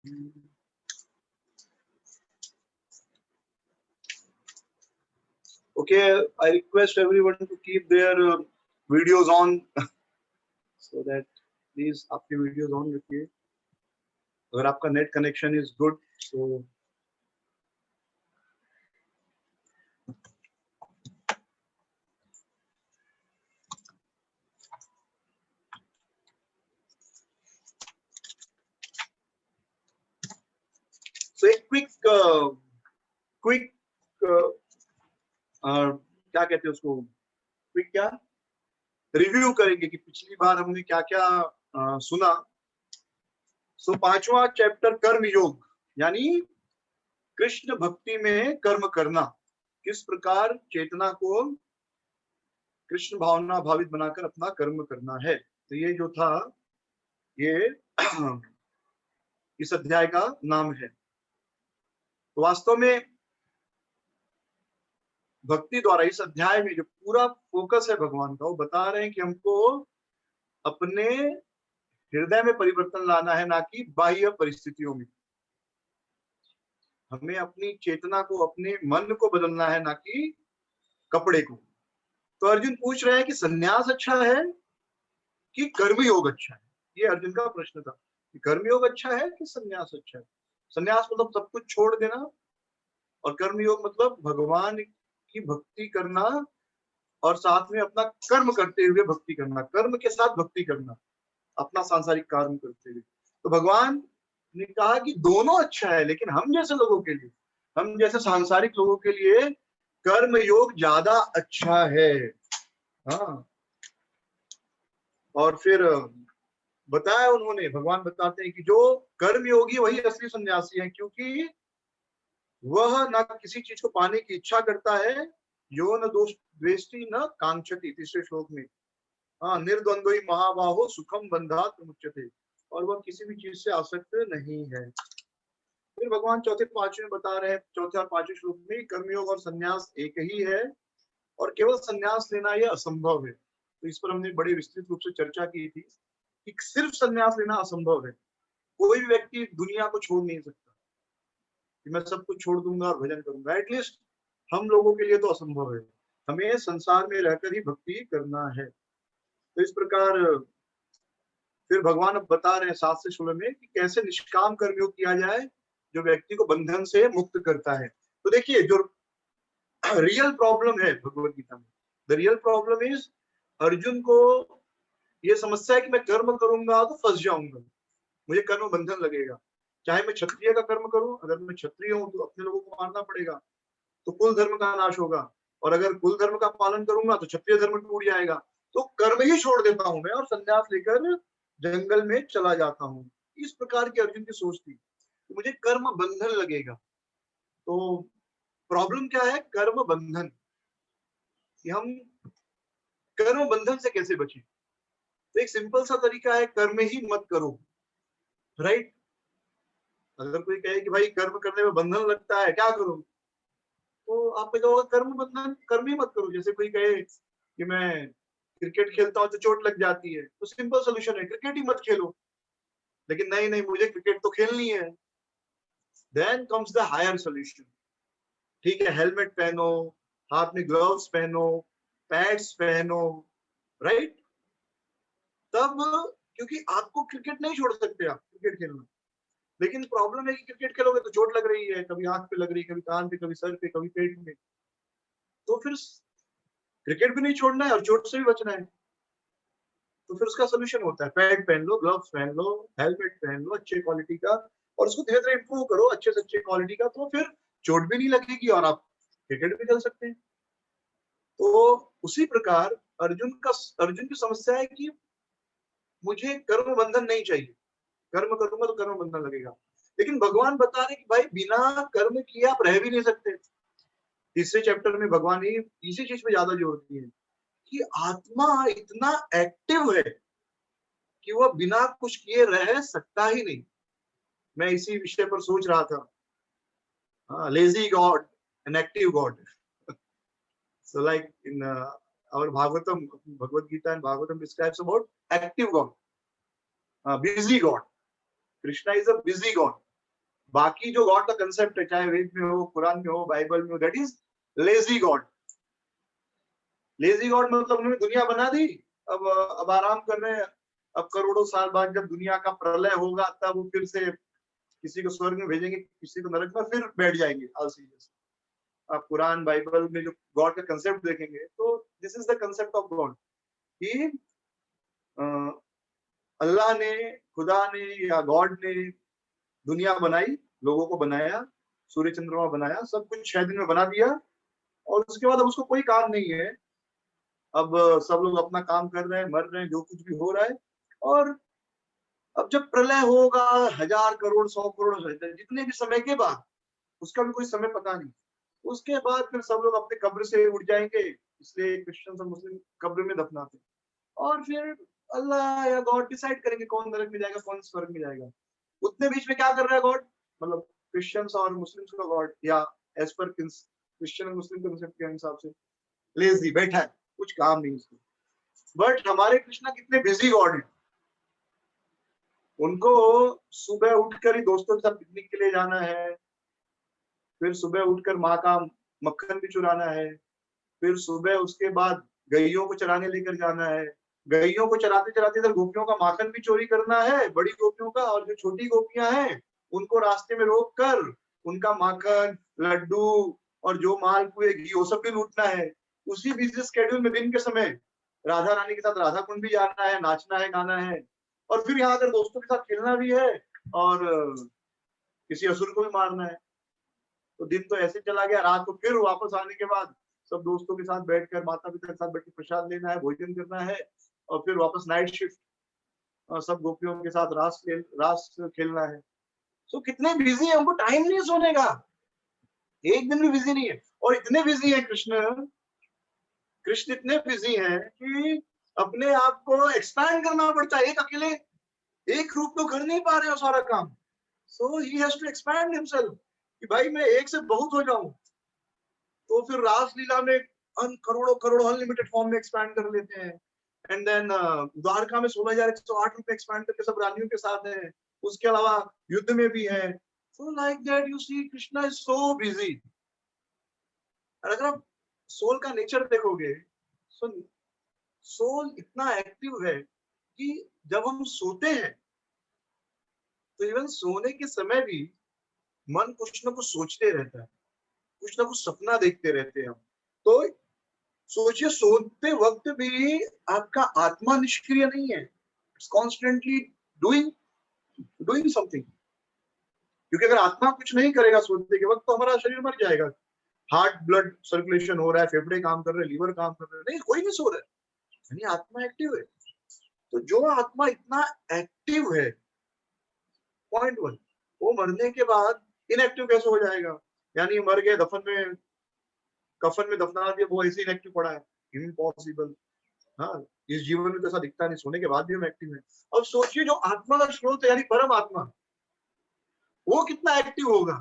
Okay, I request everyone to keep their videos on so that please आपके videos on रखिए. अगर आपका net connection is good, so एक quick क्या कहते हैं उसको, क्विक क्या रिव्यू करेंगे कि पिछली बार हमने क्या क्या सुना. सो 5वां चैप्टर कर्म योग, यानी कृष्ण भक्ति में कर्म करना, किस प्रकार चेतना को कृष्ण भावना भावित बनाकर अपना कर्म करना है. तो ये जो था ये इस अध्याय का नाम है. तो वास्तव में भक्ति द्वारा इस अध्याय में जो पूरा फोकस है भगवान का, वो बता रहे हैं कि हमको अपने हृदय में परिवर्तन लाना है, ना कि बाह्य परिस्थितियों में. हमें अपनी चेतना को, अपने मन को बदलना है, ना कि कपड़े को. तो अर्जुन पूछ रहे हैं कि संन्यास अच्छा है कि कर्मयोग अच्छा है. ये अर्जुन का प्रश्न था कि कर्मयोग अच्छा है कि संन्यास अच्छा है. संन्यास मतलब सब कुछ छोड़ देना, और कर्मयोग मतलब भगवान की भक्ति करना और साथ में अपना कर्म करते हुए भक्ति करना, कर्म के साथ भक्ति करना, अपना सांसारिक कर्म करते हुए. तो भगवान ने कहा कि दोनों अच्छा है, लेकिन हम जैसे लोगों के लिए, हम जैसे सांसारिक लोगों के लिए कर्म योग ज्यादा अच्छा है. हाँ, और फिर बताया उन्होंने, भगवान बताते हैं कि जो कर्म योगी वही असली सन्यासी है, क्योंकि वह न किसी चीज को पाने की इच्छा करता है, यो न दोष द्वेष्टि न कांक्षति, तीसरे श्लोक में. हाँ, निर्द्वंद्वी महाबाहो सुखम बंधात मुच्यते, और वह किसी भी चीज से आसक्त नहीं है. फिर भगवान चौथे पांचवें बता रहे हैं, चौथे और पांचवें श्लोक में कर्मयोग और संन्यास एक ही है, और केवल संन्यास लेना यह असंभव है. तो इस पर हमने बड़ी विस्तृत रूप से चर्चा की थी कि सिर्फ संन्यास लेना असंभव है. कोई भी व्यक्ति दुनिया को छोड़ नहीं सकता कि मैं सब कुछ छोड़ दूंगा और भजन करूंगा. एटलीस्ट हम लोगों के लिए तो असंभव है. हमें संसार में रहकर ही भक्ति करना है. तो इस प्रकार फिर भगवान अब बता रहे हैं 7 से 16 में कि कैसे निष्काम कर्मयोग किया जाए जो व्यक्ति को बंधन से मुक्त करता है. तो देखिए, जो रियल प्रॉब्लम है भगवत गीता में, the real problem is, Arjun को ये समस्या है कि मैं कर्म करूंगा तो फंस जाऊंगा, मुझे कर्म बंधन लगेगा. चाहे मैं क्षत्रिय का कर्म करूं, अगर मैं क्षत्रिय हूं तो अपने लोगों को मारना पड़ेगा, तो कुल धर्म का नाश होगा, और अगर कुल धर्म का पालन करूंगा तो क्षत्रिय धर्म टूट जाएगा. तो कर्म ही छोड़ देता हूं मैं और संन्यास लेकर जंगल में चला जाता हूं. इस प्रकार की अर्जुन की सोच थी कि मुझे कर्म बंधन लगेगा. तो प्रॉब्लम क्या है? कर्म बंधन. कि हम कर्म बंधन से कैसे बचें? तो एक सिंपल सा तरीका है, कर्म ही मत करो. राइट? अगर कोई कहे कि भाई कर्म करने में बंधन लगता है, क्या करूं? तो आप कहोगे कर्म बंधन, कर्म ही मत करो. जैसे कोई कहे कि मैं क्रिकेट खेलता हूं तो चोट लग जाती है, तो सिंपल सोल्यूशन है क्रिकेट ही मत खेलो. लेकिन नहीं नहीं, मुझे क्रिकेट तो खेलनी है. Then comes the higher solution. ठीक है, हेलमेट पहनो, हाथ में ग्लव्स पहनो, पैड्स पहनो. राइट? तब, क्योंकि आपको क्रिकेट नहीं छोड़ सकते आप क्रिकेट खेलना. लेकिन प्रॉब्लम है कि क्रिकेट खेलोगे तो चोट लग रही है, कभी आंख पे लग रही है, कभी कान पे, कभी सर पे, कभी पेट में. तो फिर क्रिकेट भी नहीं छोड़ना है और चोट से भी बचना है. तो फिर उसका सोल्यूशन होता है पैड पहन लो, ग्लव्स पहन लो, हेलमेट पहन लो अच्छे क्वालिटी का, और उसको धीरे धीरे इंप्रूव करो अच्छे से अच्छे क्वालिटी का. तो फिर चोट भी नहीं लगेगी और आप क्रिकेट भी खेल सकते हैं. तो उसी प्रकार अर्जुन की समस्या है कि मुझे कर्म बंधन नहीं चाहिए, कर्म करूंगा तो कर्म बंधन लगेगा. लेकिन भगवान बता रहे कि भाई बिना कर्म किए आप रह भी नहीं सकते. तीसरे चैप्टर में भगवान ही इसी चीज पे ज्यादा जोर दिए कि आत्मा इतना एक्टिव है कि वह बिना कुछ किए रह सकता ही नहीं. मैं इसी विषय पर सोच रहा था. Lazy God an active God. So like in our Bhagavatam, Bhagavad Gita and Bhagavatam describes about active God, busy God. Krishna is a busy God. बाकी जो गॉड का कंसेप्ट है, चाहे वेद में हो, कुरान में हो, बाइबल में हो, that is lazy God. Lazy God मतलब उन्होंने दुनिया बना दी, अब आराम कर रहे हैं। अब करोड़ों साल बाद जब दुनिया का प्रलय होगा तब वो फिर से किसी को स्वर्ग में भेजेंगे, किसी को नरक में, फिर बैठ जाएंगे आलसी जैसे। आप कुरान बाइबल में जो गॉड का कंसेप्ट देखेंगे तो this is the concept of God कि अल्लाह ने, खुदा ने या गॉड ने दुनिया बनाई, लोगों को बनाया, सूर्य चंद्रमा बनाया, सब कुछ 6 दिन में बना दिया, और उसके बाद अब उसको कोई काम नहीं है। अब सब लोग अपना काम कर रहे हैं, मर रहे हैं, जो कुछ भी हो रहा है। और अब जब प्रलय होगा 1000 करोड़ 100 करोड़ जितने भी समय के बाद, उसका भी कोई समय पता नहीं, उसके बाद फिर सब लोग अपने कब्र से उठ जाएंगे। इसलिए क्रिश्चियन और मुस्लिम कब्र में दफनाते हैं, और फिर अल्लाह या गॉड डिसाइड करेंगे कौन नरक में जाएगा, कौन स्वर्ग में जाएगा। उतने बीच में क्या कर रहा है गॉड, मतलब क्रिश्चियंस और मुस्लिम्स का गॉड, या एज पर क्रिश्चियन और मुस्लिम कंसेप्ट के हिसाब से लेजी बैठा है, कुछ काम नहीं उसको। बट हमारे कृष्णा कितने बिजी गॉड है, उनको सुबह उठकर ही दोस्तों के साथ पिकनिक के लिए जाना है, फिर सुबह उठकर माँ का मक्खन भी चुराना है, फिर सुबह उसके बाद गैयों को चराने लेकर जाना है, गैयों को चराते चराते इधर गोपियों का माखन भी चोरी करना है, बड़ी गोपियों का, और जो छोटी गोपियां हैं उनको रास्ते में रोक कर उनका माखन, लड्डू और जो मालपुए घी वो सब भी लूटना है। उसी बिजी स्केड्यूल में दिन के समय राधा रानी के साथ राधा कुंड भी जाना है, नाचना है, गाना है, और फिर यहाँ अगर दोस्तों के साथ खेलना भी है, और किसी असुर को भी मारना है। तो दिन तो ऐसे चला गया, रात को फिर वापस आने के बाद सब दोस्तों के साथ बैठकर, माता पिता के साथ बैठ के प्रसाद लेना है, भोजन करना है, और फिर वापस नाइट शिफ्ट, और सब गोपियों के साथ रास खेलना है। तो कितने बिजी है, उनको टाइम नहीं है सोने का, एक दिन भी बिजी नहीं है। और इतने बिजी है कृष्ण इतने बिजी हैं कि अपने आप को एक्सपैंड करना पड़ता है। एक अकेले एक रूप तो कर नहीं पा रहे हो सारा काम, so he has to expand himself कि भाई मैं एक से बहुत हो जाऊं। तो फिर रासलीला में करोड़ों करोड़ों अनलिमिटेड फॉर्म में एक्सपैंड कर लेते हैं। एंड देन द्वारका में 16,108 रुपए एक्सपैंड करके सब रानियों के साथ हैं, उसके अलावा युद्ध में भी है। So like that you see Krishna is so busy. और अगर आप सोल का नेचर देखोगे, सो सोल इतना एक्टिव है कि जब हम सोते हैं तो इवन सोने के समय भी मन कुछ ना कुछ सोचते रहता है, कुछ ना कुछ सपना देखते रहते हैं हम। तो सोचिए सोते वक्त भी आपका आत्मा निष्क्रिय नहीं है, it's constantly doing doing something. क्योंकि अगर आत्मा कुछ नहीं करेगा सोते के वक्त तो हमारा शरीर मर जाएगा। हार्ट ब्लड सर्कुलेशन हो रहा है, फेफड़े काम कर रहे हैं, लीवर काम कर रहे हैं, नहीं कोई नहीं सो रहा है, यानी आत्मा एक्टिव है। तो जो आत्मा इतना एक्टिव है, पॉइंट वन, वो मरने के बाद इनएक्टिव कैसे हो जाएगा? यानी मर गए, कफन में दफना दिया, वो ऐसे इनएक्टिव पड़ा है, इम्पॉसिबल। हाँ, इस जीवन में तो ऐसा दिखता नहीं, सोने के बाद भी हम एक्टिव हैं। अब सोचिए जो आत्मा का स्रोत है यानी परम आत्मा, वो कितना एक्टिव होगा,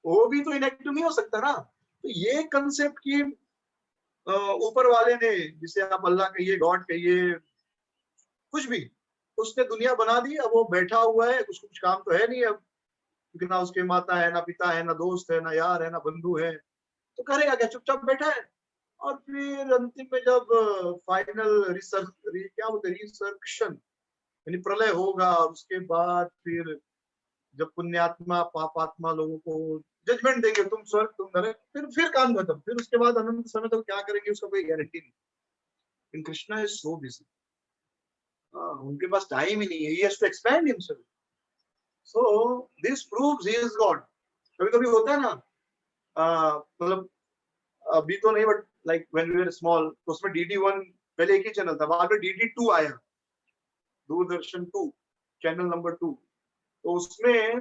वो भी तो इनएक्टिव नहीं हो सकता ना। तो ये कंसेप्ट की ऊपर वाले ने, जिसे आप अल्लाह कहिए, गॉड कहिए, कुछ भी, उसने दुनिया बना दी, अब वो बैठा हुआ है, उसको कुछ काम तो है नहीं अब, क्योंकि ना उसके माता है, ना पिता है, ना दोस्त है, ना यार है, ना बंधु है, तो करेगा क्या, चुपचाप बैठा है। और फिर अंतिम में जब फाइनल क्या बोलते हैं, रिसर्क्शन, यानी प्रलय होगा, उसके बाद फिर जब पुण्यात्मा पापात्मा लोगों को जजमेंट देंगे, तुम स्वर्ग तुम नरक, फिर काम खत्म, फिर उसके बाद अनंत समय तक क्या करेंगे उसका कोई गारंटी नहीं। In Krishna is so busy, उनके पास टाइम ही नहीं है, he has to expand himself. So this proves he is god. कभी कभी होता है ना, मतलब अभी तो नहीं, but like when we were small, तो उसमें DD1 पहले एक ही चैनल था, बाद में DD2 आया, दूरदर्शन 2, चैनल नंबर 2। तो उसमें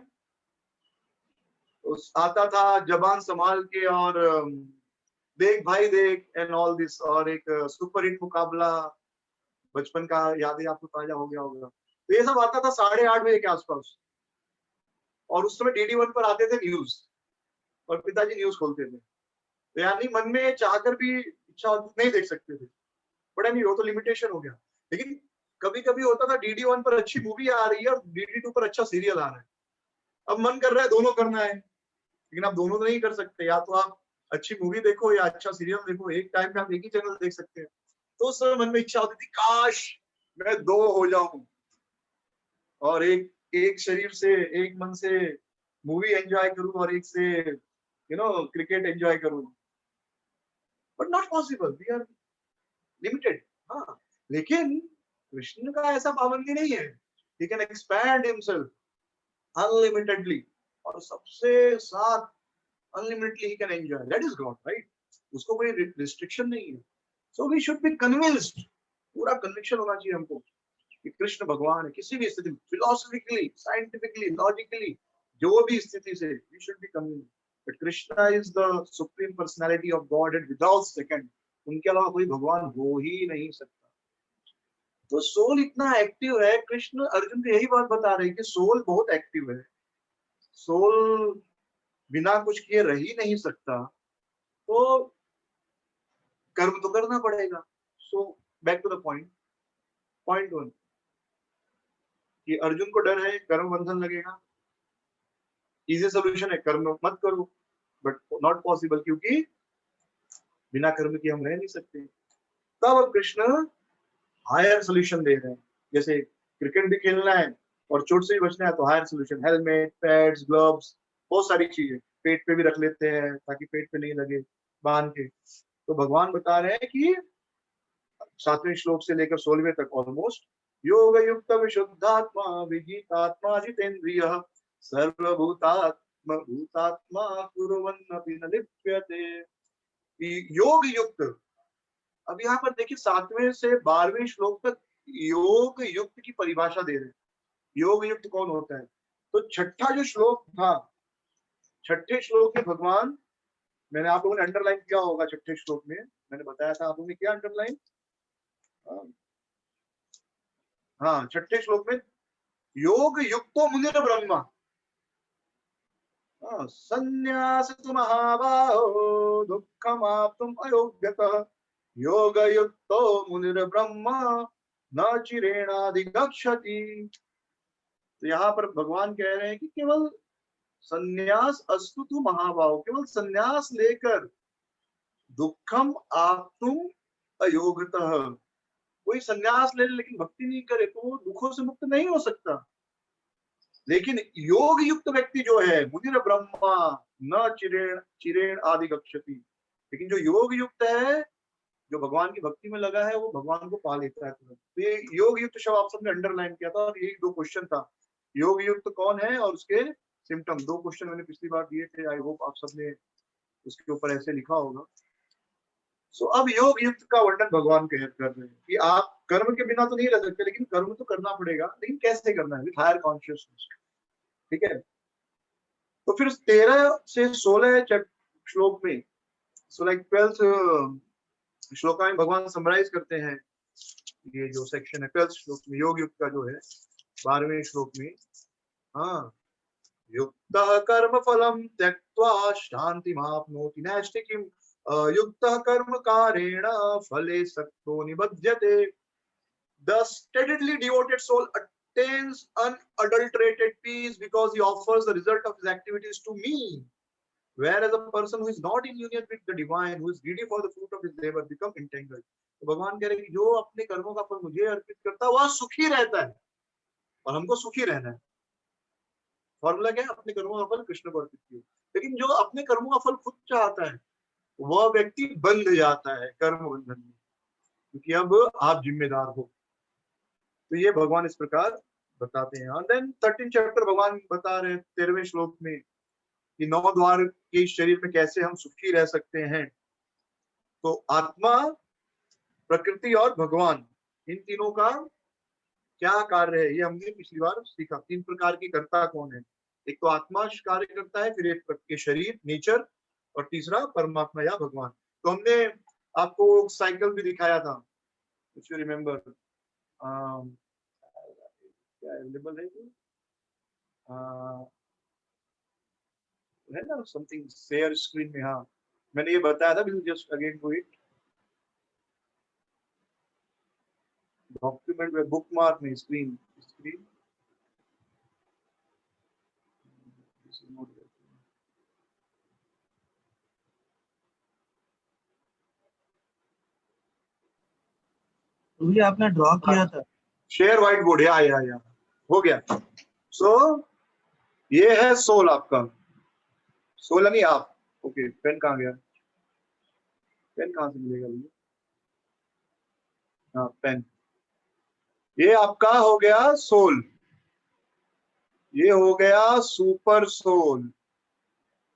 आता था जबान संभाल के, और देख भाई देख एंड ऑल दिस, और एक सुपर हिट मुकाबला, बचपन का यादें आपको ताजा हो गया होगा। तो ये सब आता था 8:30 बजे के आसपास, और उस समय DD1 पर आते थे न्यूज, और पिताजी न्यूज खोलते थे, तो यानी मन में चाहकर भी इच्छा नहीं देख सकते थे, बड़ा नहीं, वो तो लिमिटेशन हो गया। लेकिन कभी कभी होता था DD1 पर अच्छी मूवी आ रही है और DD2 पर अच्छा सीरियल आ रहा है, अब मन कर रहा है दोनों करना है, लेकिन आप दोनों तो नहीं कर सकते। या तो आप अच्छी मूवी देखो या अच्छा सीरियल देखो, एक टाइम पे आप एक ही चैनल देख सकते हैं। तो उस समय मन में इच्छा होती थी काश मैं दो हो जाऊं और एक एक शरीर से, एक मन से मूवी एंजॉय करूं और एक से क्रिकेट एंजॉय करूं। But not possible, we are limited. हाँ, लेकिन कृष्ण का ऐसा पाबंदी नहीं है, he can expand himself unlimitedly, और सबसे साथ unlimitedly he can enjoy. That is God, right? उसको कोई रिस्ट्रिक्शन नहीं है। So we should be convinced, पूरा कन्विक्शन होना चाहिए हमको कि कृष्ण भगवान है। किसी भी स्थिति में, फिलोसफिकली, साइंटिफिकली, लॉजिकली, जो भी स्थिति से, we should be convinced that Krishna is the supreme personality of Godhead without second. उनके अलावा कोई भगवान हो ही नहीं सकता। तो सोल इतना एक्टिव है, कृष्ण अर्जुन को यही बात बता रहे हैं कि सोल बहुत एक्टिव है, सोल बिना कुछ किए रह ही नहीं सकता, तो कर्म तो करना पड़ेगा। So back to the point, point one, कि अर्जुन को डर है कर्म बंधन लगेगा। इजी सोल्यूशन है कर्म मत करो, बट नॉट पॉसिबल, क्योंकि बिना कर्म के हम रह नहीं सकते। तब अब कृष्ण हायर सोल्यूशन दे रहे हैं। जैसे क्रिकेट भी खेलना है और चोट से भी बचना है, तो higher solution, helmet, pads, gloves, बहुत सारी चीजें पेट पे भी रख लेते हैं ताकि पेट पे नहीं लगे बांध के। तो भगवान बता रहे हैं कि 7वें श्लोक से लेकर 16वें तक ऑलमोस्ट, योग युक्त विशुद्धात्मा विजितात्मा जितेन्द्रिय सर्वभूतात्म भूतात्मा कुर्वन्नपि न लिप्यते। योग युक्त, अब यहाँ पर देखिए 7वें से 12वें श्लोक तक योग युक्त की परिभाषा दे रहे हैं। योग युक्त कौन होता है? तो छठा जो श्लोक था, छठे श्लोक में भगवान, मैंने आप लोगों ने अंडरलाइन किया होगा, छठे श्लोक में मैंने बताया था, आप लोगों ने किया अंडरलाइन? हाँ, छठे श्लोक में योग युक्तो मुनिर ब्रह्मा, संन्यास महाबाहो दुःखमाप्तुम् अयोग्यतः योग युक्तो मुनिर ब्रह्मा न चिरेणाधिगच्छति। तो यहाँ पर भगवान कह रहे हैं कि केवल संन्यास अस्तु तु महाबाहो, केवल संन्यास लेकर दुखम आप्तुम अयोग्यतः, कोई संन्यास ले लेकिन भक्ति नहीं करे तो वो दुखों से मुक्त नहीं हो सकता। लेकिन योग युक्त व्यक्ति जो है, मुनिर ब्रह्मा न चिरेण चिरेण आदि गच्छति, लेकिन जो योग युक्त है, जो भगवान की भक्ति में लगा है, वो भगवान को पा लेता है तुरंत। तो ये योग युक्त शब्द आप सबने अंडरलाइन किया था, और यही दो क्वेश्चन था, योग युक्त कौन है और उसके सिम्टम। दो क्वेश्चन मैंने पिछली बार दिए थे, आई होप आप सबने उसके ऊपर ऐसे लिखा होगा। सो अब योग युक्त का वर्णन भगवान कर रहे हैं कि आप कर्म के बिना तो नहीं रह सकते, लेकिन कर्म तो करना पड़ेगा, लेकिन कैसे करना है? विद हायर कॉन्शियसनेस, ठीक है। तो फिर 13 से 16 श्लोक में, सो लाइक 12th श्लोक में भगवान समराइज करते हैं ये जो सेक्शन है 12th श्लोक में, योग युक्त का जो है 12वें श्लोक में। हाँ, युक्तः कर्म फलम त्यक्त्वा शान्तिमाप्नोति नैष्ठिकीम् युक्तः कर्म कारेण फले सक्तो निबध्यते। The steadily devoted soul attains unadulterated peace because he offers the result of his activities to me. Whereas a person who is not in union with the divine, who is greedy for the fruit of his labor, become entangled. तो भगवान कह रहे हैं कि जो अपने कर्मों का फल मुझे अर्पित करता है वह सुखी रहता है, और हमको सुखी रहना है। फॉर्मूला क्या है? अपने कर्मों का फल कृष्ण को अर्पित किया। लेकिन जो अपने कर्मों का फल खुद चाहता है, वह व्यक्ति बंध जाता है कर्म बंधन में, क्योंकि अब आप जिम्मेदार हो। तो ये भगवान इस प्रकार बताते हैं। देन 13 चैप्टर भगवान बता रहे हैं 13वें श्लोक में कि 9 द्वार के शरीर में कैसे हम सुखी रह सकते हैं। तो आत्मा, प्रकृति और भगवान, इन तीनों का क्या कार्य है, ये हमने पिछली बार सीखा। 3 प्रकार की कर्ता कौन है? एक तो आत्मा कार्य करता है, फिर एक के शरीर, नेचर, और तीसरा परमात्मा या भगवान। तो हमने आपको साइकिल भी दिखाया था, इफ यू रिमेम्बर, क्या अवेलेबल है है ना, समथिंग शेयर स्क्रीन में। हाँ, मैंने ये बताया था, just again do it. Document में बुकमार्क में स्क्रीन, तो ये आपने ड्रॉ किया था। शेयर व्हाइट बोर्ड, या हो गया। सो ये है सोल आपका, सोल यानी आप। ओके, पेन कहाँ गया? पेन कहाँ से मिलेगा भैया? हाँ, पेन। ये आपका हो गया सोल, ये हो गया सुपर सोल,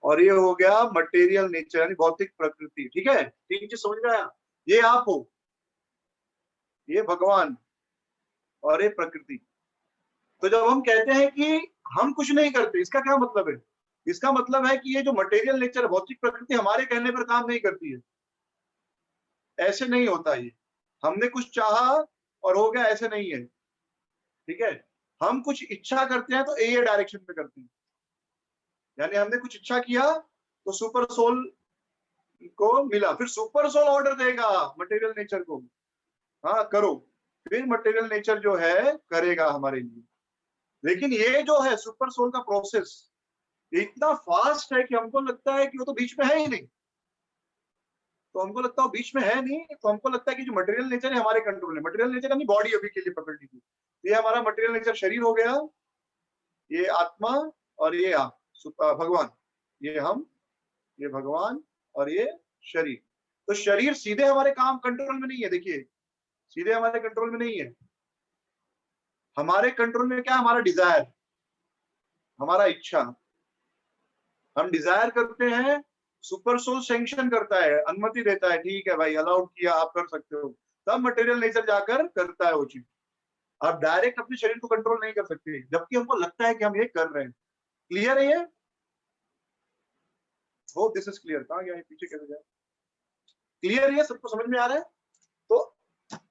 और ये हो गया मटेरियल नेचर यानी भौतिक प्रकृति। ठीक है, तीन चीज समझ में आया? ये आप हो, ये भगवान, और ये प्रकृति। तो जब हम कहते हैं कि हम कुछ नहीं करते, इसका क्या मतलब है? इसका मतलब है कि ये जो मटेरियल नेचर, भौतिक प्रकृति हमारे कहने पर काम नहीं करती है। ऐसे नहीं होता ये, हमने कुछ चाहा और हो गया, ऐसे नहीं है। ठीक है, हम कुछ इच्छा करते हैं तो ये डायरेक्शन में करते हैं। यानी हमने कुछ इच्छा किया तो सुपर सोल को मिला, फिर सुपर सोल ऑर्डर देगा मटेरियल नेचर को, हाँ करो, फिर मटेरियल नेचर जो है करेगा हमारे लिए। लेकिन ये जो है सुपर सोल का प्रोसेस इतना फास्ट है कि हमको लगता है कि वो तो बीच में है ही नहीं। तो हमको लगता है वो बीच में है नहीं, तो हमको लगता है कि जो मटेरियल नेचर है हमारे कंट्रोल है। मटेरियल नेचर यानी बॉडी अभी के लिए पकड़ लीजिए, ये हमारा मटेरियल नेचर शरीर हो गया, ये आत्मा, और ये आप भगवान, ये हम, ये भगवान, और ये शरीर। तो शरीर सीधे हमारे काम कंट्रोल में नहीं है, देखिए सीधे हमारे कंट्रोल में नहीं है। हमारे कंट्रोल में क्या? हमारा डिजायर, हमारा इच्छा। हम डिजायर करते हैं, सुपर सोल सैंक्शन करता है, अनुमति देता है, ठीक है भाई अलाउड किया, आप कर सकते हो। तब मटेरियल नेचर जाकर करता है वो चीज। आप डायरेक्ट अपने शरीर को कंट्रोल नहीं कर सकते, जबकि हमको लगता है कि हम ये कर रहे हैं। क्लियर है ये? हो दिस इज क्लियर। कहाँ गया, पीछे कैसे जाए? क्लियर है? सबको समझ में आ रहा है? तो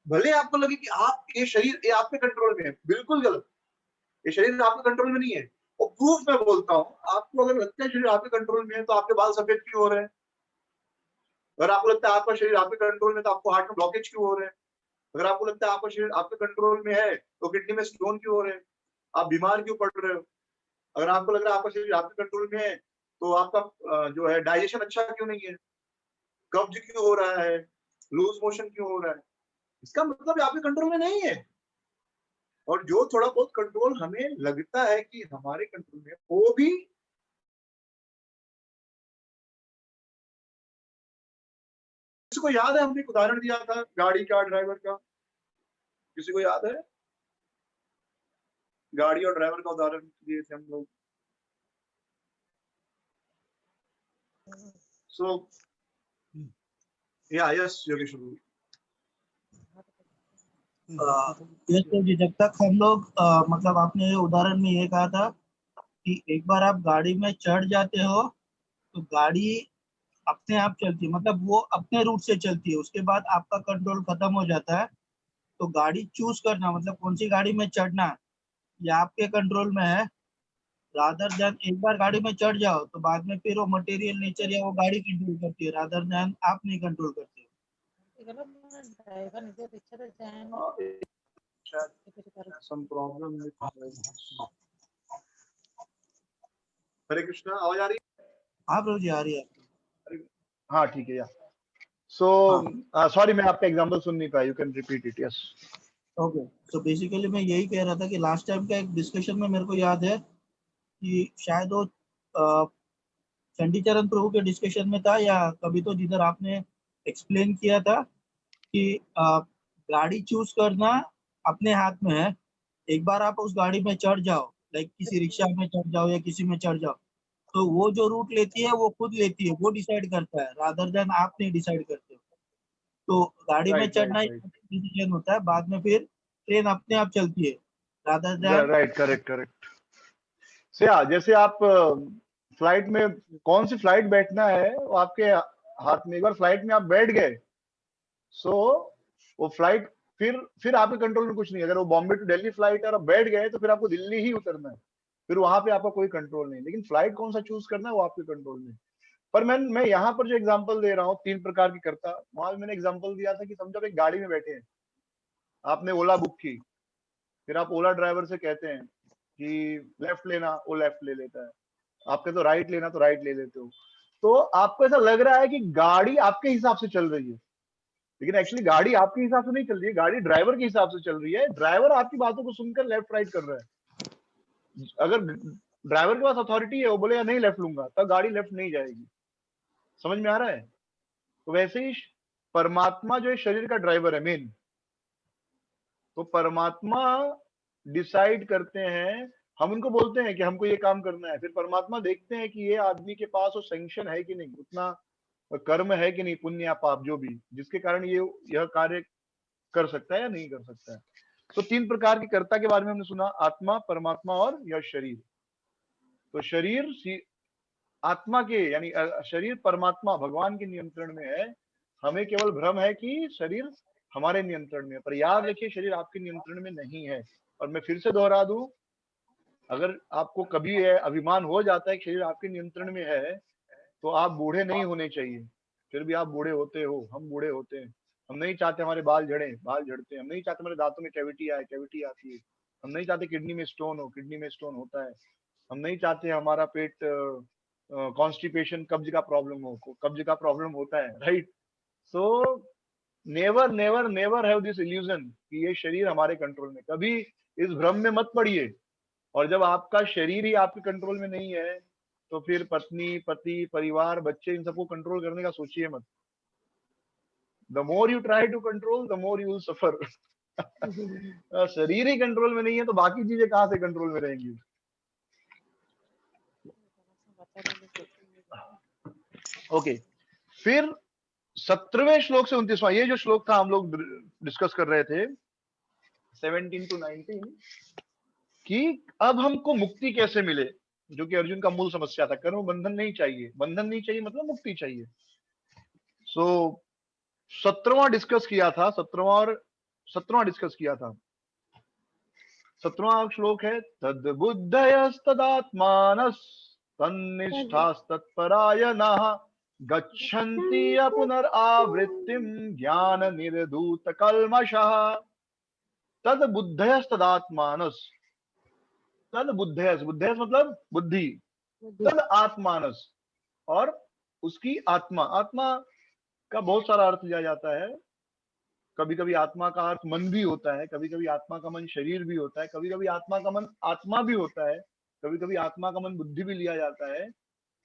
भले आपको लगे कि आप ये शरीर ये आपके कंट्रोल में है, बिल्कुल गलत। ये शरीर आपके कंट्रोल में नहीं है। और प्रूफ मैं बोलता हूँ, आपको अगर लगता है शरीर आपके कंट्रोल में है तो आपके बाल सफेद क्यों हो रहे हैं? अगर आपको लगता है आपका शरीर आपके कंट्रोल में तो आपको हार्ट में ब्लॉकेज क्यों हो रहे हैं? अगर आपको लगता है आपका शरीर आपके कंट्रोल में है तो किडनी में स्टोन क्यों हो रहे हैं? आप बीमार क्यों पड़ रहे हो? अगर आपको लग रहा है आपका शरीर आपके कंट्रोल में है तो आपका जो है डाइजेशन अच्छा क्यों नहीं है? कब्ज क्यों हो रहा है? लूज मोशन क्यों हो रहा है? इसका मतलब आपके कंट्रोल में नहीं है। और जो थोड़ा बहुत कंट्रोल हमें लगता है कि हमारे कंट्रोल में, वो भी किसी को याद है? हमने एक उदाहरण दिया था गाड़ी का, ड्राइवर का, किसी को याद है? गाड़ी और ड्राइवर का उदाहरण दिए थे हम लोग। सो यस योगेश, ये तो जब तक हम लोग मतलब आपने उदाहरण में ये कहा था कि एक बार आप गाड़ी में चढ़ जाते हो तो गाड़ी अपने आप चलती है, मतलब वो अपने रूट से चलती है, उसके बाद आपका कंट्रोल खत्म हो जाता है। तो गाड़ी चूज करना, मतलब कौन सी गाड़ी में चढ़ना है, ये आपके कंट्रोल में है। रादर देन एक बार गाड़ी में चढ़ जाओ तो बाद में फिर वो मटेरियल नेचर या वो गाड़ी कंट्रोल करती है, रादर देन आप नहीं कंट्रोल करते हो। हरे कृष्णा, आवाज आ रही है? हाँ प्रभु जी, आ रही है। हाँ ठीक है, या सो सॉरी मैं आपका एग्जांपल सुन नहीं पाया, you can repeat it. Yes okay, तो बेसिकली मैं यही कह रहा था कि लास्ट टाइम का एक डिस्कशन में मेरे को याद है कि शायद वो चंडीचरण प्रभु के डिस्कशन में था या कभी, तो जिधर आपने एक्सप्लेन किया था कि गाड़ी चूज करना अपने हाथ में है। एक बार आप उस गाड़ी में चढ़ जाओ, लाइक किसी रिक्शा में चढ़ जाओ या किसी में चढ़ जाओ, तो वो जो रूट लेती है वो खुद लेती है, वो डिसाइड करता है, रादर देन आप नहीं डिसाइड करते हो। तो गाड़ी में चढ़ना एक डिसीजन होता है, बाद में फिर ट्रेन अपने आप चलती है, rather than. Right, correct correct. से जैसे आप फ्लाइट में, कौन सी फ्लाइट बैठना है वो आपके हाथ में। एक बार फ्लाइट में आप बैठ गए, सो वो फ्लाइट फिर आपके कंट्रोल में कुछ नहीं। अगर वो बॉम्बे टू दिल्ली फ्लाइट है और आप बैठ गए तो फिर आपको दिल्ली ही उतरना है, फिर वहां पे आपका कोई कंट्रोल नहीं। लेकिन फ्लाइट कौन सा चूज करना है वो आपके कंट्रोल में। पर मैं यहाँ पर जो एग्जांपल दे रहा हूँ, तीन प्रकार की करता, वहां मैंने एग्जांपल दिया था कि समझो आप एक गाड़ी में बैठे हैं, आपने ओला बुक की, फिर आप ओला ड्राइवर से कहते हैं कि लेफ्ट लेना, वो लेफ्ट ले लेता है। आपके तो राइट लेना तो राइट ले लेते हो। तो आपको ऐसा लग रहा है कि गाड़ी आपके हिसाब से चल रही है, लेकिन एक्चुअली गाड़ी आपके हिसाब से नहीं चल रही है, गाड़ी ड्राइवर के हिसाब से चल रही है। ड्राइवर आपकी बातों को सुनकर लेफ्ट राइट कर रहा है। अगर ड्राइवर के पास अथॉरिटी है, वो बोलेगा नहीं लेफ्ट लूंगा, तब गाड़ी लेफ्ट नहीं जाएगी। समझ में आ रहा है? तो वैसे ही परमात्मा जो है शरीर का ड्राइवर है मेन। तो परमात्मा डिसाइड करते हैं, हम उनको बोलते हैं कि हमको ये काम करना है, फिर परमात्मा देखते हैं कि ये आदमी के पास वो सैंक्शन है कि नहीं, उतना कर्म है कि नहीं, पुण्य या पाप जो भी, जिसके कारण ये यह कार्य कर सकता है या नहीं कर सकता है। तो 3 प्रकार के कर्ता के बारे में हमने सुना, आत्मा, परमात्मा और यह शरीर। तो शरीर आत्मा के यानी शरीर परमात्मा भगवान के नियंत्रण में है। हमें केवल भ्रम है कि शरीर हमारे नियंत्रण में है, पर याद रखिए शरीर आपके नियंत्रण में नहीं है। और मैं फिर से दोहरा दूं, अगर आपको कभी अभिमान हो जाता है कि शरीर आपके नियंत्रण में है, तो आप बूढ़े नहीं होने चाहिए, फिर भी आप बूढ़े होते हो, हम बूढ़े होते हैं। हम नहीं चाहते हमारे बाल झड़े, बाल झड़ते हैं। हम नहीं चाहते हमारे दांतों में कैविटी आए, कैविटी आती है। हम नहीं चाहते किडनी में स्टोन हो, किडनी में स्टोन होता है। हम नहीं चाहते हमारा पेट कॉन्स्टिपेशन, कब्ज का प्रॉब्लम हो, कब्ज का प्रॉब्लम होता है, right? So never never never have this illusion कि ये शरीर हमारे कंट्रोल में। कभी इस भ्रम में मत पड़िए। और जब आपका शरीर ही आपके कंट्रोल में नहीं है, तो फिर पत्नी, पति, परिवार, बच्चे, इन सबको कंट्रोल करने का सोचिए मत। The more you try to control, the more you will suffer. शरीर ही कंट्रोल में नहीं है, तो बाकी चीजें कहां से कंट्रोल में रहेंगी? ओके, फिर 17वें श्लोक से 29वां, ये जो श्लोक था हम लोग डिस्कस कर रहे थे 17 to 19, कि अब हमको मुक्ति कैसे मिले, जो कि अर्जुन का मूल समस्या था। कर्म बंधन नहीं चाहिए, बंधन नहीं चाहिए मतलब मुक्ति चाहिए। सो 17वां डिस्कस किया था, 17वां डिस्कस किया था। 17वां श्लोक है, तद बुद्धयस्तदात्मानस् तन्निष्ठास्तत्परायणाः गच्छन्ति पुनरावृत्तिं ज्ञान निर्धूत कल्मषः। तद बुद्धयस्तदात्मानस्, तद बुद्धयस, बुद्धयस मतलब बुद्धि, तद आत्मानस, और उसकी आत्मा। आत्मा का बहुत सारा अर्थ लिया जाता है। कभी कभी आत्मा का अर्थ मन भी होता है, कभी कभी आत्मा का मन शरीर भी होता है, कभी कभी आत्मा का मन आत्मा भी होता है, कभी कभी आत्मा का मन बुद्धि भी लिया जाता है,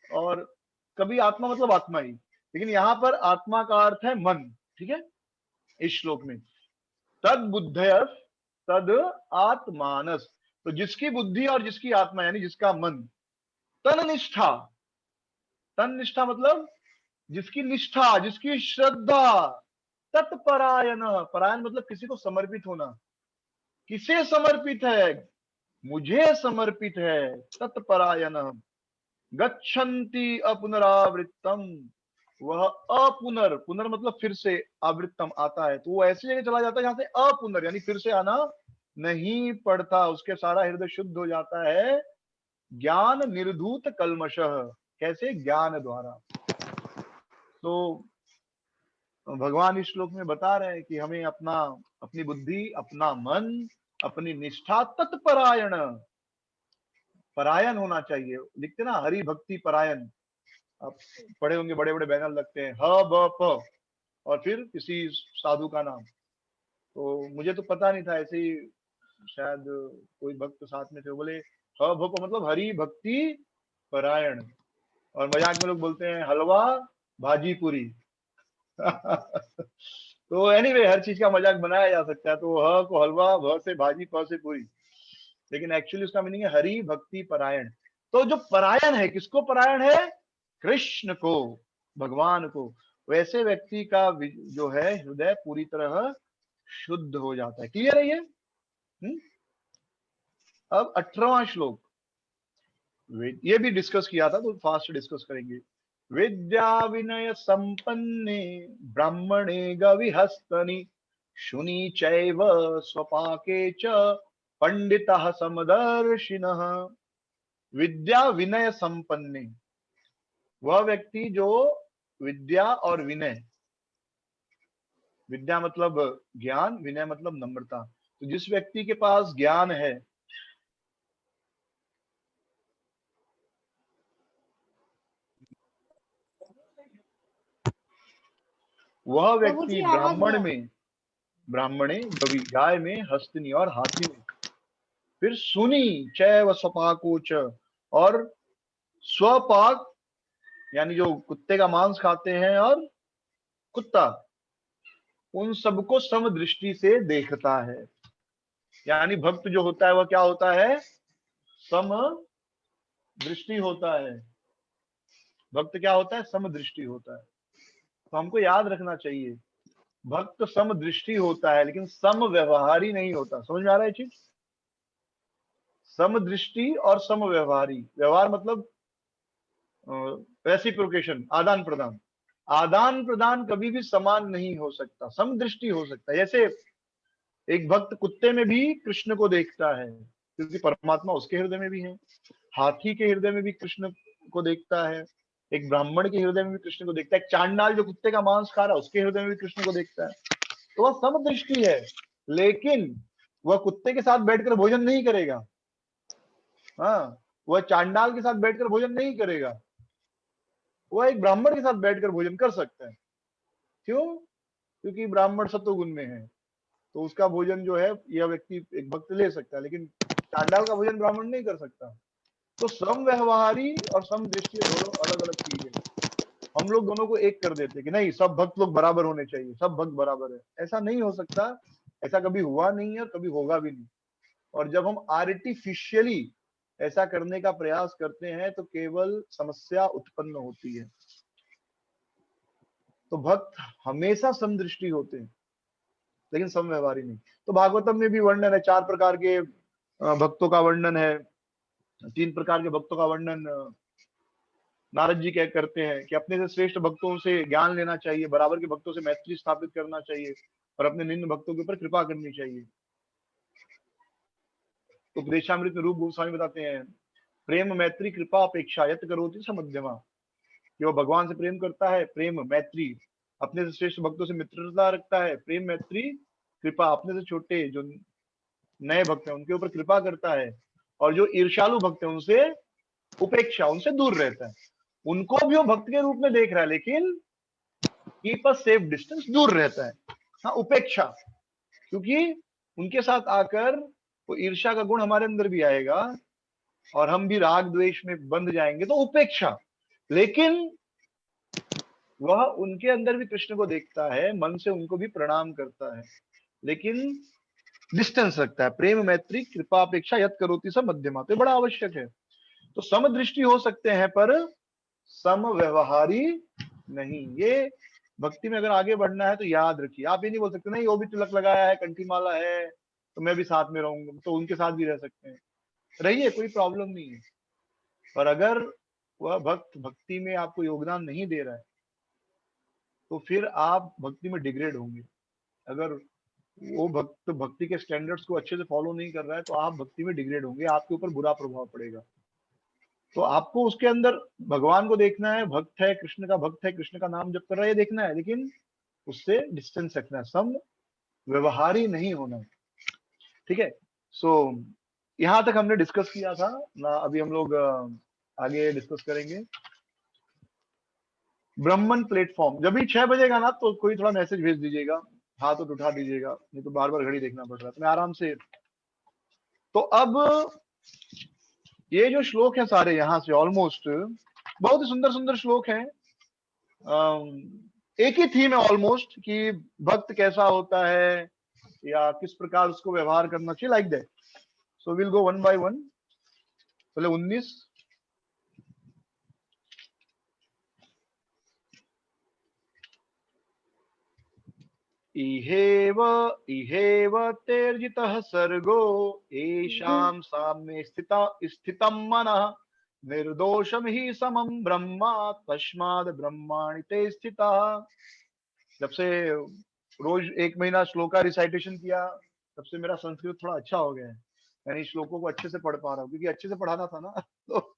और कभी आत्मा मतलब आत्मा ही। लेकिन यहाँ पर आत्मा का अर्थ है मन, ठीक है, इस श्लोक में। तद बुद्धयस तद आत्मानस, तो जिसकी बुद्धि और जिसकी आत्मा यानी जिसका मन, तन्निष्ठा, तन्निष्ठा मतलब जिसकी निष्ठा, जिसकी श्रद्धा, तत्परायण, परायण मतलब किसी को समर्पित होना। किसे समर्पित है? मुझे समर्पित है। तत्परायण गच्छन्ति अपुनरावृत्तम, वह अपुनर, पुनर मतलब फिर से, आवृत्तम आता है, तो वो ऐसी जगह चला जाता है जहां से अपुनर यानी फिर से आना नहीं पड़ता, उसके सारा हृदय शुद्ध हो जाता है। ज्ञान निर्धूत कल्मषः, कैसे? ज्ञान द्वारा। तो भगवान इस श्लोक में बता रहे हैं कि हमें अपनी बुद्धि, अपना मन, अपनी निष्ठा, तत्परायण, परायण होना चाहिए। लिखते ना हरि भक्ति परायण, आप पढ़े होंगे, बड़े बड़े बैनर लगते हैं, ह ब प, और फिर किसी साधु का नाम। तो मुझे तो पता नहीं था, ऐसे ही शायद कोई भक्त साथ में थे, बोले ह भ प मतलब हरि भक्ति परायण, और मजाक में लोग बोलते हैं हलवा भाजी पूरी। तो एनीवे हर चीज का मजाक बनाया जा सकता है। तो ह को हलवा, भ से भाजी, प से पूरी, लेकिन एक्चुअली उसका मीनिंग है हरि भक्ति परायण। तो जो परायण है, किसको परायण है? कृष्ण को, भगवान को। वैसे व्यक्ति का जो है हृदय पूरी तरह शुद्ध हो जाता है। क्लियर है ये? अब 18वां श्लोक, ये भी डिस्कस किया था, तो फास्ट डिस्कस करेंगे। विद्या विनय संपन्ने ब्राह्मणे गविहस्तनि शुनि चैव स्वपाके च पंडितः समदर्शिनः। विद्या विनय संपन्ने, वह व्यक्ति जो विद्या और विनय, विद्या मतलब ज्ञान, विनय मतलब नम्रता, तो जिस व्यक्ति के पास ज्ञान है, वह प्रभु व्यक्ति जी आवाज ब्राह्मण में में, ब्राह्मणे गवि, गाय में, हस्तिनी और हाथी में, फिर सुनी चैव स्वपाको च, और स्वपाक यानी जो कुत्ते का मांस खाते हैं और कुत्ता, उन सबको समदृष्टि से देखता है। यानी भक्त जो होता है वह क्या होता है? समदृष्टि होता है। भक्त क्या होता है? समदृष्टि होता है। तो हमको याद रखना चाहिए, भक्त समदृष्टि होता है लेकिन समव्यवहारी नहीं होता। समझ में आ रहा है चीज? समदृष्टि और समव्यवहारी, व्यवहार मतलब रेसिप्रोकेशन, आदान प्रदान। आदान प्रदान कभी भी समान नहीं हो सकता, समदृष्टि हो सकता है। जैसे एक भक्त कुत्ते में भी कृष्ण को देखता है क्योंकि परमात्मा उसके हृदय में भी है, हाथी के हृदय में भी कृष्ण को देखता है, एक ब्राह्मण के हृदय में भी कृष्ण को देखता है, एक चांडाल जो कुत्ते का मांस खा रहा है उसके हृदय में भी कृष्ण को देखता है। तो वह समदृष्टि है, लेकिन वह कुत्ते के साथ बैठकर भोजन नहीं करेगा। हाँ, वह चांडाल के साथ बैठकर भोजन नहीं करेगा, वह एक ब्राह्मण के साथ बैठकर भोजन कर सकता है। क्यों? क्योंकि ब्राह्मण सत्वगुण में है, तो उसका भोजन जो है यह व्यक्ति एक भक्त ले सकता है, लेकिन चांडाल का भोजन ब्राह्मण नहीं कर सकता। तो समव्यवहारी और समदृष्टि दोनों अलग अलग चीजें हैं। हम लोग दोनों को एक कर देते कि नहीं, सब भक्त लोग बराबर होने चाहिए, सब भक्त बराबर है। ऐसा नहीं हो सकता, ऐसा कभी हुआ नहीं है और कभी होगा भी नहीं। और जब हम आर्टिफिशियली ऐसा करने का प्रयास करते हैं तो केवल समस्या उत्पन्न होती है। तो भक्त हमेशा समदृष्टि होते हैं लेकिन समव्यवहारी नहीं। तो भागवतम में भी वर्णन है, 4 प्रकार के भक्तों का वर्णन है, 3 प्रकार के भक्तों का वर्णन नारद जी क्या करते हैं कि अपने से श्रेष्ठ भक्तों से ज्ञान लेना चाहिए, बराबर के भक्तों से मैत्री स्थापित करना चाहिए और अपने निम्न भक्तों के ऊपर कृपा करनी चाहिए। तो उपदेशामृत में रूप गोस्वामी बताते हैं, प्रेम मैत्री कृपा अपेक्षा यत करोति स मध्यमा, कि वो भगवान से प्रेम करता है, प्रेम मैत्री, अपने से श्रेष्ठ भक्तों से मित्रता रखता है, प्रेम मैत्री कृपा, अपने से छोटे जो नए भक्त हैं उनके ऊपर कृपा करता है, और जो ईर्ष्यालु भक्त हैं उनसे उपेक्षा, उनसे दूर रहता है। उनको भी वो भक्त के रूप में देख रहा है लेकिन कीप अ सेफ डिस्टेंस, दूर रहता है। हाँ, उपेक्षा, क्योंकि उनके साथ आकर वो ईर्ष्या का गुण हमारे अंदर भी आएगा और हम भी राग द्वेष में बंध जाएंगे, तो उपेक्षा। लेकिन वह उनके अंदर भी कृष्ण को देखता है, मन से उनको भी प्रणाम करता है, लेकिन डिस्टेंस रखता है। प्रेम मैत्री कृपा अपेक्षा यत करोति स मध्यमा, तो बड़ा आवश्यक है। तो समदृष्टि हो सकते हैं पर समव्यवहारी नहीं। ये भक्ति में अगर आगे बढ़ना है तो याद रखिए। आप ये नहीं बोल सकते नहीं वो भी तिलक लगाया है, कंठी माला है, तो मैं भी साथ में रहूंगा, तो उनके साथ भी रह सकते हैं, रहिए, कोई प्रॉब्लम नहीं है। पर अगर वह भक्त भक्ति में आपको योगदान नहीं दे रहा है तो फिर आप भक्ति में डिग्रेड होंगे। अगर वो भक्त भक्ति के स्टैंडर्ड्स को अच्छे से फॉलो नहीं कर रहा है तो आप भक्ति में डिग्रेड होंगे, आपके ऊपर बुरा प्रभाव पड़ेगा। तो आपको उसके अंदर भगवान को देखना है, भक्त है, कृष्ण का भक्त है, कृष्ण का नाम जप कर रहा है, ये देखना है, लेकिन उससे डिस्टेंस रखना है, सम व्यवहारी नहीं होना है। ठीक है, सो यहां तक हमने डिस्कस किया था ना। अभी हम लोग आगे डिस्कस करेंगे ब्राह्मण प्लेटफॉर्म। जब भी 6 बजेगा ना तो कोई थोड़ा मैसेज भेज दीजिएगा, हाथ तो उठा दीजिएगा, नहीं तो बार बार घड़ी देखना पड़ रहा है, तो मैं आराम से। तो अब ये जो श्लोक है सारे यहाँ से ऑलमोस्ट बहुत ही सुंदर सुंदर श्लोक हैं। एक ही थीम है ऑलमोस्ट कि भक्त कैसा होता है या किस प्रकार उसको व्यवहार करना चाहिए, like that. So will go one by one. पहले 19, इहेव तेर्जितः सर्गो येषां साम्ये स्थितं मनः निर्दोषम ही समम ब्रह्मा तस्माद् ब्रह्माणि ते स्थितः। जब से रोज 1 महीना श्लोक का रिसाइटेशन किया तब से मेरा संस्कृत थोड़ा अच्छा हो गया है, यानी श्लोकों को अच्छे से पढ़ पा रहा हूँ, क्योंकि अच्छे से पढ़ाना था ना तो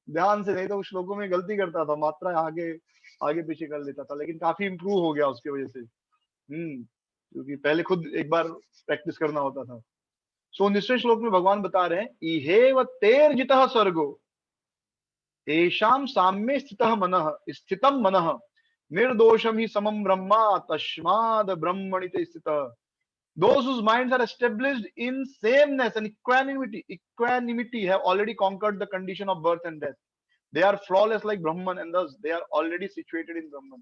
ध्यान से, नहीं तो श्लोकों में गलती करता था, मात्रा आगे आगे पीछे कर लेता था, लेकिन काफी इंप्रूव हो गया उसकी वजह से। क्योंकि पहले खुद एक बार प्रैक्टिस करना होता था। सो 19वें श्लोक में भगवान बता रहे हैं, इहेव तेर्जितः सर्गो येषां साम्ये स्थितम मनः निर्दोषम ही समम ब्रह्मा तस्माद ब्रह्मणि ते स्थितः। Those whose minds are established in sameness and equanimity have already conquered the condition of birth and death. They are flawless like Brahman and thus they are already situated in Brahman.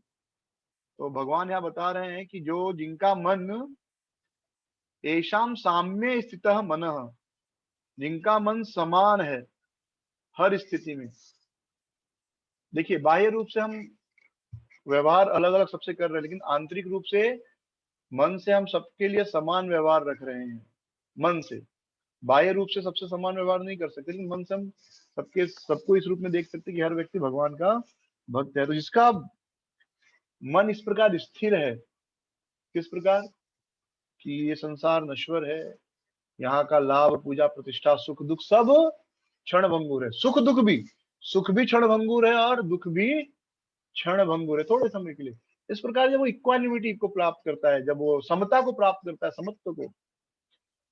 तो भगवान यहाँ बता रहे हैं कि जो जिनका मन एशाम साम्य स्थितः मनः, जिनका मन समान है हर स्थिति में। देखिए बाह्य रूप से हम व्यवहार अलग अलग सबसे कर रहे हैं, लेकिन आंतरिक रूप से मन से हम सबके लिए समान व्यवहार रख रहे हैं। मन से, बाह्य रूप से सबसे समान व्यवहार नहीं कर सकते, लेकिन मन से हम सबको इस रूप में देख सकते कि हर व्यक्ति भगवान का भक्त है। तो जिसका मन इस प्रकार स्थिर है, किस प्रकार कि ये संसार नश्वर है, यहाँ का लाभ पूजा प्रतिष्ठा सुख दुख सब क्षण भंगुर है। सुख भी क्षण भंगुर है और दुख भी क्षण भंगुर है, थोड़े समय के लिए। इस प्रकार जब वो इक्वानिमिटी को प्राप्त करता है, जब वो समता को प्राप्त करता है, समत्व को,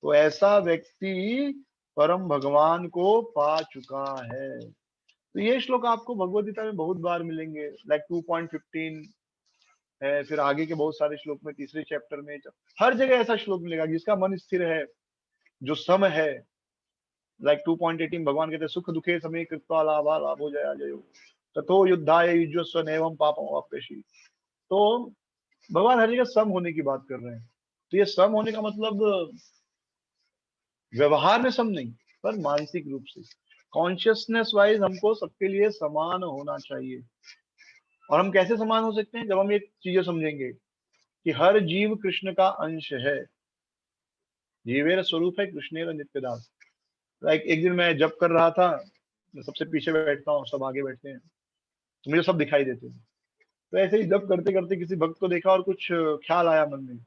तो ऐसा व्यक्ति परम भगवान को पा चुका है। तो ये श्लोक आपको भगवद गीता में बहुत बार मिलेंगे, लाइक 2.15 है, फिर आगे के बहुत सारे श्लोक में, तीसरे चैप्टर में, हर जगह ऐसा श्लोक मिलेगा। जिसका मन स्थिर है, जो सम है, लाइक 2.18 भगवान कहते हैं सुख दुखे समय कृत्वा लाभा लाभो जया जयो तथो युद्धाय युज्यस्व नैवं पापम वाप्यसि। तो भगवान हर जगह सम होने की बात कर रहे हैं। तो ये सम होने का मतलब व्यवहार में सम नहीं, पर मानसिक रूप से, कॉन्शियसनेस वाइज हमको सबके लिए समान होना चाहिए। और हम कैसे समान हो सकते हैं? जब हम एक चीजें समझेंगे कि हर जीव कृष्ण का अंश है, जीवेर स्वरूप है कृष्णेर नित्यदास। लाइक एक दिन मैं जप कर रहा था, मैं सबसे पीछे बैठता हूँ, सब आगे बैठते हैं, तो मुझे सब दिखाई देते हैं। तो ऐसे ही जप करते करते किसी भक्त को देखा और कुछ ख्याल आया मन में,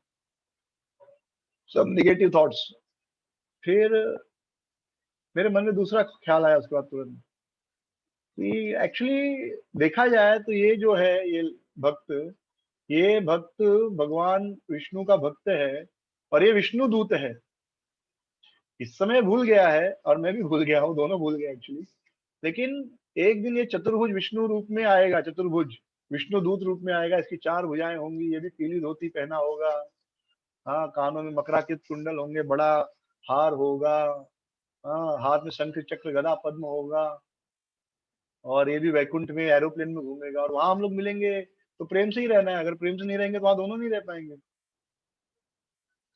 सब निगेटिव थॉट्स। फिर मेरे मन में दूसरा ख्याल आया उसके बाद तुरंत कि एक्चुअली देखा जाए तो ये जो है ये भक्त भगवान विष्णु का भक्त है और ये विष्णु दूत है। इस समय भूल गया है और मैं भी भूल गया हूँ, दोनों भूल गए एक्चुअली। लेकिन एक दिन ये चतुर्भुज विष्णु रूप में आएगा, चतुर्भुज विष्णु दूत रूप में आएगा। इसकी 4 भुजाएं होंगी, ये भी पीली धोती पहना होगा, हाँ, कानों में मकराकृत कुंडल होंगे, बड़ा हार होगा, हाँ, हाथ में शंख चक्र गदा पद्म होगा, और ये भी वैकुंठ में एरोप्लेन में घूमेगा। और वहां हम लोग मिलेंगे तो प्रेम से ही रहना है, अगर प्रेम से नहीं रहेंगे तो वहां दोनों नहीं रह पाएंगे।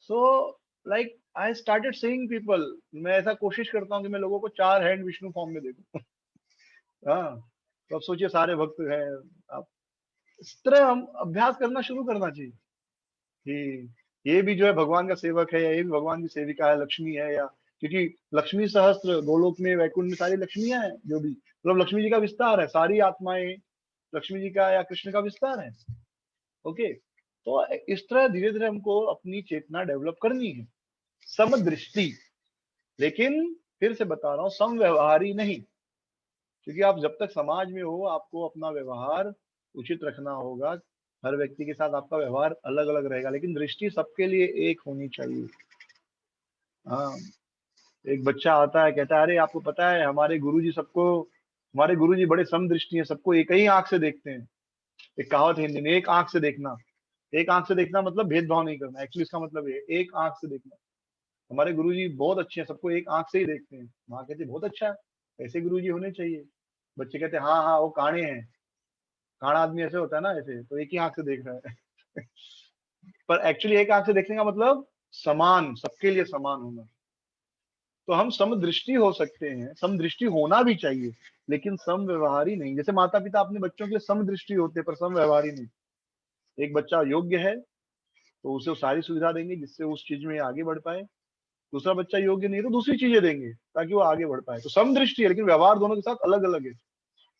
So like I started seeing people, मैं ऐसा कोशिश करता हूँ कि मैं लोगों को 4 हैंड विष्णु फॉर्म में देखूं। हाँ, तो अब सोचिए सारे भक्त हैं। आप इस तरह हम अभ्यास करना शुरू करना चाहिए कि ये भी जो है भगवान का सेवक है, या ये भी भगवान की सेविका है, लक्ष्मी है, या क्योंकि लक्ष्मी सहस्त्र गोलोक में वैकुंठ में सारी लक्ष्मियां हैं, जो भी मतलब लक्ष्मी जी का विस्तार है, सारी आत्माएं लक्ष्मी जी का या कृष्ण का विस्तार है। ओके, तो इस तरह धीरे धीरे हमको अपनी चेतना डेवलप करनी है, समदृष्टि। लेकिन फिर से बता रहा हूँ, समव्यवहारी नहीं, क्योंकि आप जब तक समाज में हो आपको अपना व्यवहार उचित रखना होगा। हर व्यक्ति के साथ आपका व्यवहार अलग अलग रहेगा, लेकिन दृष्टि सबके लिए एक होनी चाहिए। हाँ, एक बच्चा आता है, कहता है अरे आपको पता है हमारे गुरुजी बड़े समदृष्टि हैं, सबको एक ही आंख से देखते हैं। एक कहावत है हिंदी में, एक आंख से देखना। एक आंख से देखना मतलब भेदभाव नहीं करना, एक्चुअली इसका मतलब ये एक आंख से देखना। हमारे गुरुजी बहुत अच्छे हैं, सबको एक आंख से ही देखते हैं। माँ कहती है बहुत अच्छा है, ऐसे गुरुजी होने चाहिए। बच्चे कहते हैं हाँ हाँ वो काणे हैं, काणा आदमी ऐसे होता है ना, ऐसे, तो एक ही आंख से देख रहा है। पर एक्चुअली एक आंख से देखने का मतलब समान, सबके लिए समान होना। तो हम समदृष्टि हो सकते हैं, समदृष्टि होना भी चाहिए, लेकिन समव्यवहारी नहीं। जैसे माता पिता अपने बच्चों के लिए समदृष्टि होते हैं, पर समव्यवहारी नहीं। एक बच्चा योग्य है तो उसे सारी सुविधा देंगे जिससे उस चीज में आगे बढ़ पाए। दूसरा बच्चा योग्य नहीं है तो दूसरी चीजें देंगे ताकि वो आगे बढ़ पाए। तो समदृष्टि है, लेकिन व्यवहार दोनों के साथ अलग अलग है।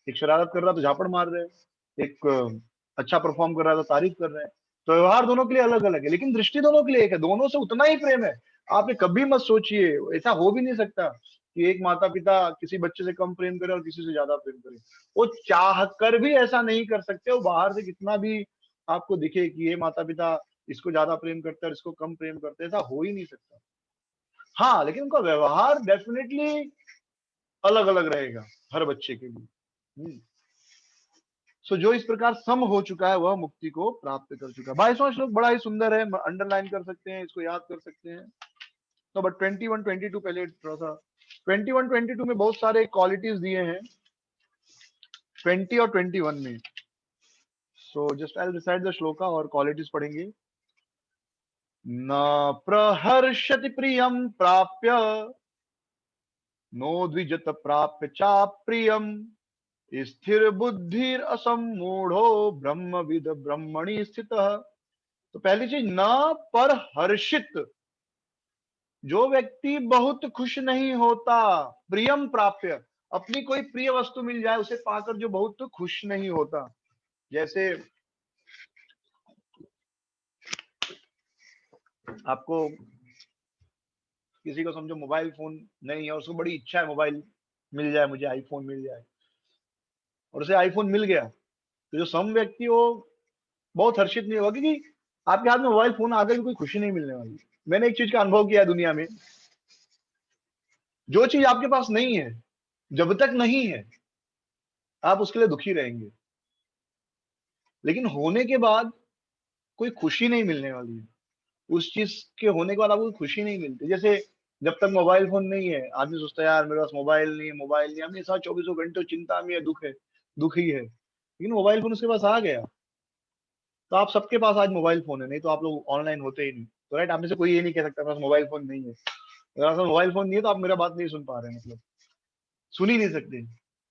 एक शरारत कर रहा तो झापड़ मार रहे हैं, एक अच्छा परफॉर्म कर रहा है तो तारीफ कर रहे हैं। तो व्यवहार दोनों के लिए अलग अलग है, लेकिन दृष्टि दोनों के लिए एक है, दोनों से उतना ही प्रेम है। आपने कभी मत सोचिए, ऐसा हो भी नहीं सकता कि एक माता पिता किसी बच्चे से कम प्रेम करे और किसी से ज्यादा प्रेम करे। वो चाह कर भी ऐसा नहीं कर सकते। वो बाहर से कितना भी आपको दिखे कि ये माता पिता इसको ज्यादा प्रेम करते हैं और इसको कम प्रेम करते हैं, ऐसा हो ही नहीं सकता। हाँ, लेकिन उनका व्यवहार डेफिनेटली अलग अलग रहेगा हर बच्चे के लिए। सो जो इस प्रकार सम हो चुका है वह मुक्ति को प्राप्त कर चुका है। 22वां श्लोक बड़ा ही सुंदर है, अंडरलाइन कर सकते हैं, इसको याद कर सकते हैं। तो बट 21 22 पहले थोड़ा सा 21 22 में बहुत सारे क्वालिटीज दिए हैं 20 और 21 में। So just I will recite the shloka और क्वालिटीज पढ़ेंगे। न प्रहर्षति प्रियम प्राप्य नो द्विजत प्राप्य चाप्रियम स्थिर बुद्धिर असमूढ़ो ब्रह्मविद ब्रह्मणि स्थितः। तो पहली चीज, न पर हर्षित, जो व्यक्ति बहुत खुश नहीं होता, प्रियम प्राप्य, अपनी कोई प्रिय वस्तु मिल जाए उसे पाकर जो बहुत खुश नहीं होता। जैसे आपको किसी को समझो मोबाइल फोन नहीं है, उसको बड़ी इच्छा है मोबाइल मिल जाए, मुझे आईफोन मिल जाए, और उसे आईफोन मिल गया, तो जो सम व्यक्ति वो बहुत हर्षित नहीं होगा, क्योंकि आपके हाथ में मोबाइल फोन आकर भी कोई खुशी नहीं मिलने वाली। मैंने एक चीज का अनुभव किया है दुनिया में, जो चीज आपके पास नहीं है, जब तक नहीं है आप उसके लिए दुखी रहेंगे, लेकिन होने के बाद कोई खुशी नहीं मिलने वाली है। उस चीज के होने के बाद आपको खुशी नहीं मिलती। जैसे जब तक मोबाइल फोन नहीं है आदमी सोचता है यार मेरे पास मोबाइल नहीं है, मोबाइल नहीं है, हमेशा 24 घंटे चिंता में है, दुख ही है। लेकिन मोबाइल फोन उसके पास आ गया, तो आप सबके पास आज मोबाइल फोन है, नहीं तो आप लोग ऑनलाइन होते ही नहीं। तो राइट, आप में से कोई ये नहीं कह सकता मेरे पास मोबाइल फोन नहीं है। अगर आपके पास मोबाइल फोन नहीं है तो आप मेरा बात नहीं सुन पा रहे हैं, मतलब सुन ही नहीं सकते।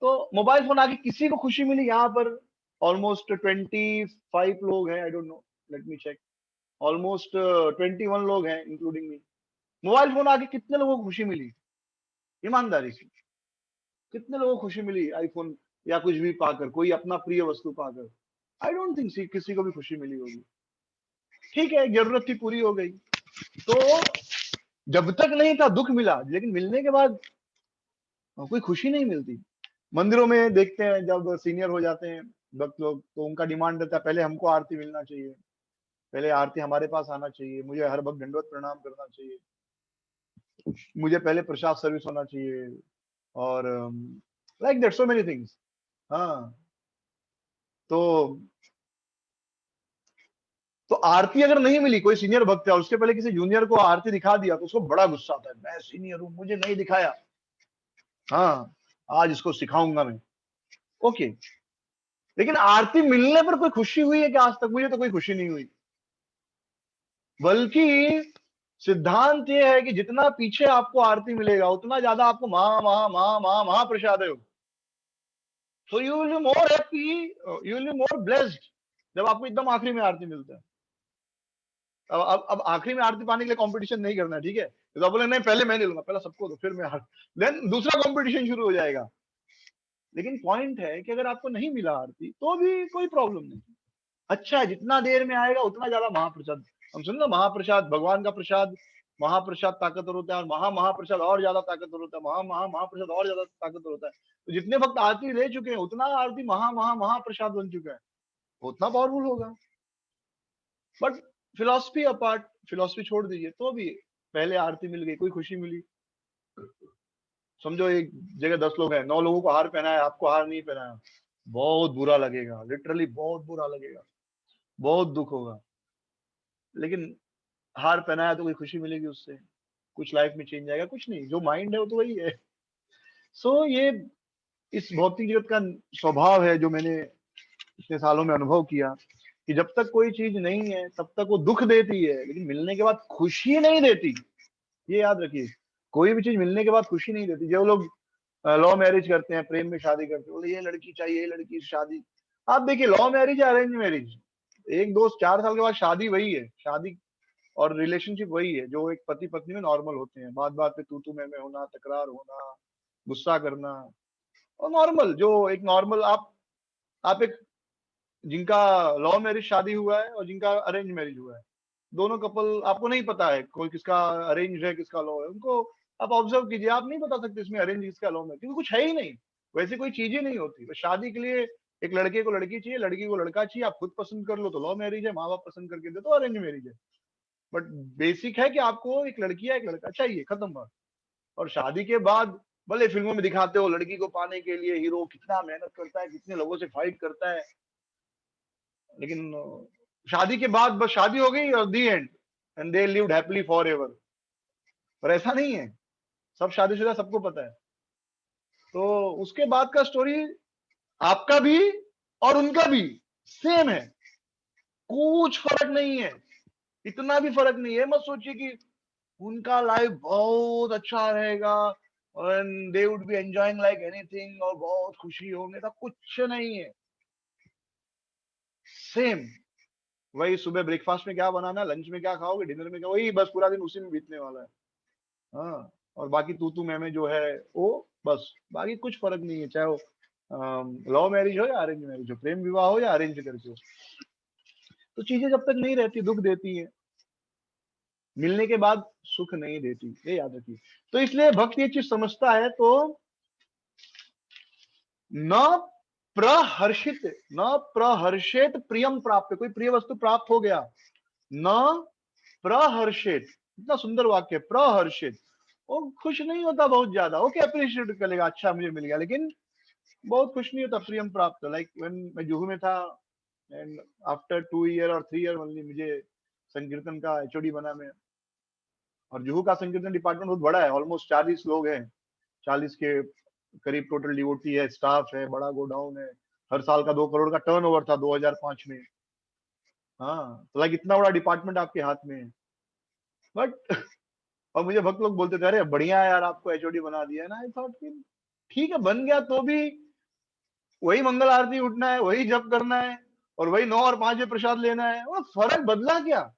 तो मोबाइल फोन आके किसी को खुशी मिली? यहाँ पर ऑलमोस्ट 25 लोग हैं, I don't know, let me check, almost 21 लोग हैं इंक्लूडिंग मी। मोबाइल फोन आके कितने लोगों को खुशी मिली? ईमानदारी से कितने लोगों को खुशी मिली आईफोन या कुछ भी पाकर, कोई अपना प्रिय वस्तु पाकर? आई डोंट थिंक किसी को भी खुशी मिली होगी। ठीक है, जरूरत थी, पूरी हो गई। तो जब तक नहीं था दुख मिला, लेकिन मिलने के बाद कोई खुशी नहीं मिलती। मंदिरों में देखते हैं जब सीनियर हो जाते हैं भक्त लोग, तो उनका डिमांड रहता है पहले हमको आरती मिलना चाहिए, पहले आरती हमारे पास आना चाहिए, मुझे हर वक्त दंडवत प्रणाम करना चाहिए, मुझे पहले प्रसाद सर्विस होना चाहिए, और like that so many things. हाँ, तो आरती अगर नहीं मिली, कोई सीनियर भक्त है उसके पहले किसी जूनियर को आरती दिखा दिया तो उसको बड़ा गुस्सा आता है, मैं सीनियर हूं मुझे नहीं दिखाया, हाँ आज इसको सिखाऊंगा मैं। ओके, लेकिन आरती मिलने पर कोई खुशी हुई है क्या आज तक? मुझे तो कोई खुशी नहीं हुई। बल्कि सिद्धांत ये है कि जितना पीछे आपको आरती मिलेगा उतना ज्यादा आपको महाप्रसाद है। So you will be more happy, you will be more blessed जब आपको एकदम आखिरी में आरती मिलता है। अब आखिरी में आरती पाने के लिए कंपटीशन नहीं करना है, ठीक है? तो आप बोले नहीं पहले मैं ले लूंगा, पहले सबको दो फिर मैं, देन दूसरा कंपटीशन शुरू हो जाएगा। लेकिन पॉइंट है कि अगर आपको नहीं मिला आरती तो भी कोई प्रॉब्लम नहीं। अच्छा है, जितना देर में आएगा उतना ज्यादा महाप्रसाद। हम सुन लो, महाप्रसाद भगवान का प्रसाद, महाप्रसाद ताकतवर होता है, और महाप्रसाद और ज्यादा ताकतवर होता है, महाप्रसाद और ज्यादा ताकतवर होता है। तो जितने वक्त आरती ले चुके हैं उतना आरती महाप्रसाद बन चुका है, उतना पावरफुल होगा। बट फिलॉसफी अपार्ट, फिलॉसफी छोड़ दीजिए, तो भी पहले आरती मिल गई, कोई खुशी मिली। समझो एक जगह 10 लोग हैं, 9 लोगों को हार पहनाया, आपको हार नहीं पहनाया, बहुत बुरा लगेगा, लिटरली बहुत बुरा लगेगा, बहुत दुख होगा। लेकिन हार पहनाया तो कोई खुशी मिलेगी उससे, कुछ लाइफ में चेंज आएगा? कुछ नहीं, जो माइंड है वो तो वही है। सो ये इस भौतिक जगत का स्वभाव है जो मैंने इतने सालों में अनुभव किया, कि जब तक कोई चीज नहीं है तब तक वो दुख देती है, लेकिन मिलने के बाद खुशी नहीं देती। ये याद रखिए, कोई भी चीज मिलने के बाद खुशी नहीं देती। जो लोग लव मैरिज करते हैं, प्रेम में शादी करते हैं, बोले ये लड़की चाहिए, ये लड़की से शादी। आप देखिए, लव मैरिज या अरेंज मैरिज, एक दो 4 साल के बाद शादी वही है, शादी और रिलेशनशिप वही है जो एक पति पत्नी में नॉर्मल होते हैं। बात बात पे तू मैं होना, तकरार होना, गुस्सा करना, और नॉर्मल जो एक नॉर्मल आप एक जिनका लव मैरिज शादी हुआ है और जिनका अरेंज मैरिज हुआ है, दोनों कपल आपको नहीं पता है कोई किसका अरेंज है किसका लव है, उनको आप ऑब्जर्व कीजिए, आप नहीं बता सकते इसमें अरेंज किसका लव है, क्योंकि कुछ है ही नहीं, वैसी कोई चीजें नहीं होती। बस शादी के लिए एक लड़के को लड़की चाहिए, लड़की को लड़का चाहिए, आप खुद पसंद कर लो तो लव मैरिज है, माँ बाप पसंद करके दे तो अरेंज मैरिज है। बट बेसिक है कि आपको एक लड़की या एक लड़का चाहिए, खत्म बात। और शादी के बाद भले फिल्मों में दिखाते हो लड़की को पाने के लिए हीरो कितना मेहनत करता है, कितने लोगों से फाइट करता है, लेकिन शादी के बाद बस शादी हो गई और the end, and they lived happily for ever. पर ऐसा नहीं है, सब शादीशुदा सबको पता है। तो उसके बाद का स्टोरी आपका भी और उनका भी सेम है, कुछ फर्क नहीं है, इतना भी फर्क नहीं है। मत सोचिए कि उनका लाइफ बहुत अच्छा रहेगा और they would be enjoying like anything और बहुत खुशी होंगे, तो कुछ नहीं है, सेम वही। सुबह ब्रेकफास्ट में क्या बनाना, लंच में क्या खाओगे, डिनर में क्या, वही बस पूरा दिन उसी में बीतने वाला है। हाँ, और बाकी तू मैं जो है वो बस, बाकी कुछ फर्क नहीं है, चाहे वो लव मैरिज हो या अरेंज मैरिज हो, प्रेम विवाह हो या अरेंज करके हो। तो चीजें जब तक नहीं रहती दुख देती है, मिलने के बाद सुख नहीं देती, ये याद रखिए। तो इसलिए भक्त ये चीज समझता है, तो न प्रहर्षित न प्रहर्षित प्रियम प्राप्त, कोई प्रिय वस्तु प्राप्त हो गया, न प्रहर्षित, इतना सुंदर वाक्य, प्रहर्षित, वो खुश नहीं होता बहुत ज्यादा, ओके अप्रिशिएट करेगा, अच्छा मुझे मिल गया, लेकिन बहुत खुश नहीं होता प्रियम प्राप्त। लाइक व्हेन मैं जुहू में था, एंड आफ्टर 2 ईयर और 3 ईयर ओनली मुझे संकीर्तन का एचओडी बना मैं। और जुहू का संकीर्तन डिपार्टमेंट बहुत बड़ा है, ऑलमोस्ट 40 लोग हैं, 40 के करीब टोटल डिवोटी है, स्टाफ है, बड़ा गोडाउन है, हर साल का 2 करोड़ का टर्नओवर था 2005 में। हाँ, तो लाइक इतना बड़ा डिपार्टमेंट आपके हाथ में है, बट और मुझे भक्त लोग बोलते थे, अरे बढ़िया है यार आपको एचओडी बना दिया है ना। आई थॉट कि ठीक है बन गया, तो भी वही मंगल आरती उठना है, वही जप करना है, और वही 9 और 5 बजे प्रसाद लेना है, वो फर्क बदला क्या?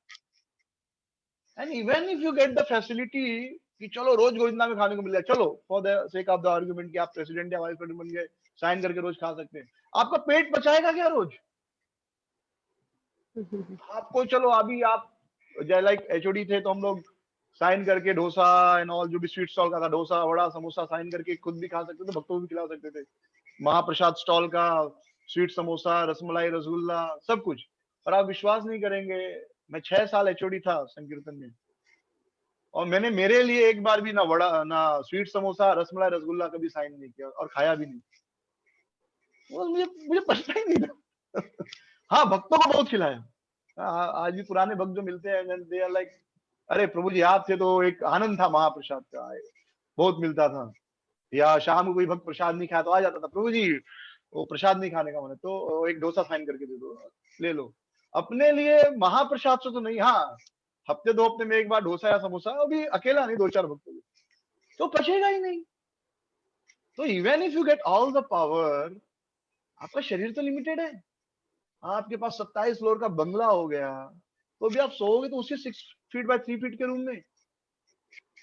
And even if you get the facility कि चलो रोज गोविंदा में खाने को मिल जाए, चलो for the sake of the argument कि आप प्रेसिडेंट या वाइस प्रेसिडेंट बन गए, साइन करके रोज खा सकते हैं, आपका पेट पचाएगा क्या रोज? आपको चलो अभी आप लाइक एचओडी थे तो हम लोग साइन करके डोसा एंड ऑल, जो भी स्वीट स्टॉल का था, डोसा वड़ा समोसा साइन करके खुद भी खा सकते थे, भक्तों को भी खिला सकते थे। महाप्रसाद स्टॉल का स्वीट समोसा, रसमलाई, रसगुल्ला, सब कुछ। पर आप विश्वास नहीं करेंगे, मैं 6 साल एचओडी था संकीर्तन में, और मैंने मेरे लिए एक बार भी ना वड़ा ना स्वीट समोसा रसमलाई रसगुल्ला कभी साइन नहीं किया, और खाया भी नहीं, वो मुझे मुझे पता ही नहीं था। हाँ, भक्तों को बहुत खिलाया। आज भी पुराने भक्त जो मिलते हैं, दे आर लाइक, अरे प्रभु जी आप थे तो एक आनंद था महाप्रसाद का, बहुत मिलता था। या शाम को कोई भक्त प्रसाद नहीं खाया तो आ जाता था, प्रभु जी वो प्रसाद नहीं खाने का मन है तो एक डोसा साइन करके दे दो, ले लो। अपने लिए महाप्रसाद से तो नहीं, हाँ हफ्ते 2 हफ्ते में एक बार डोसा या समोसा, अभी अकेला नहीं 2-4 भक्तों को, तो पचेगा ही नहीं। तो even if you get all the power, आपका शरीर तो लिमिटेड है। आपके पास 27 फ्लोर का बंगला हो गया, तो भी आप सोओगे तो उसी 6 फीट बाय 3 फीट के रूम में,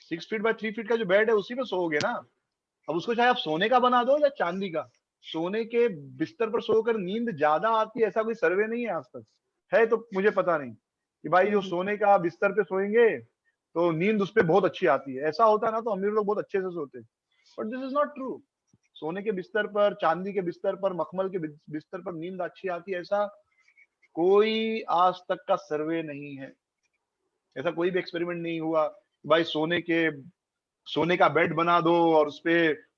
6 फीट बाय 3 फीट का जो बेड है उसी में सोओगे ना। अब उसको चाहे आप सोने का बना दो या चांदी का, सोने के बिस्तर पर सोकर नींद ज्यादा आती है ऐसा कोई सर्वे नहीं है आज तक, है तो मुझे पता नहीं कि भाई जो सोने का बिस्तर पे सोएंगे तो नींद उस पर बहुत अच्छी आती है, ऐसा होता है ना तो अमीर लोग बहुत अच्छे से सोते हैं, but this is not true. सोने के बिस्तर पर, चांदी के बिस्तर पर, मखमल के बिस्तर पर नींद अच्छी आती है, ऐसा कोई आज तक का सर्वे नहीं है, ऐसा कोई भी एक्सपेरिमेंट नहीं हुआ। भाई सोने का बेड बना दो और उसपे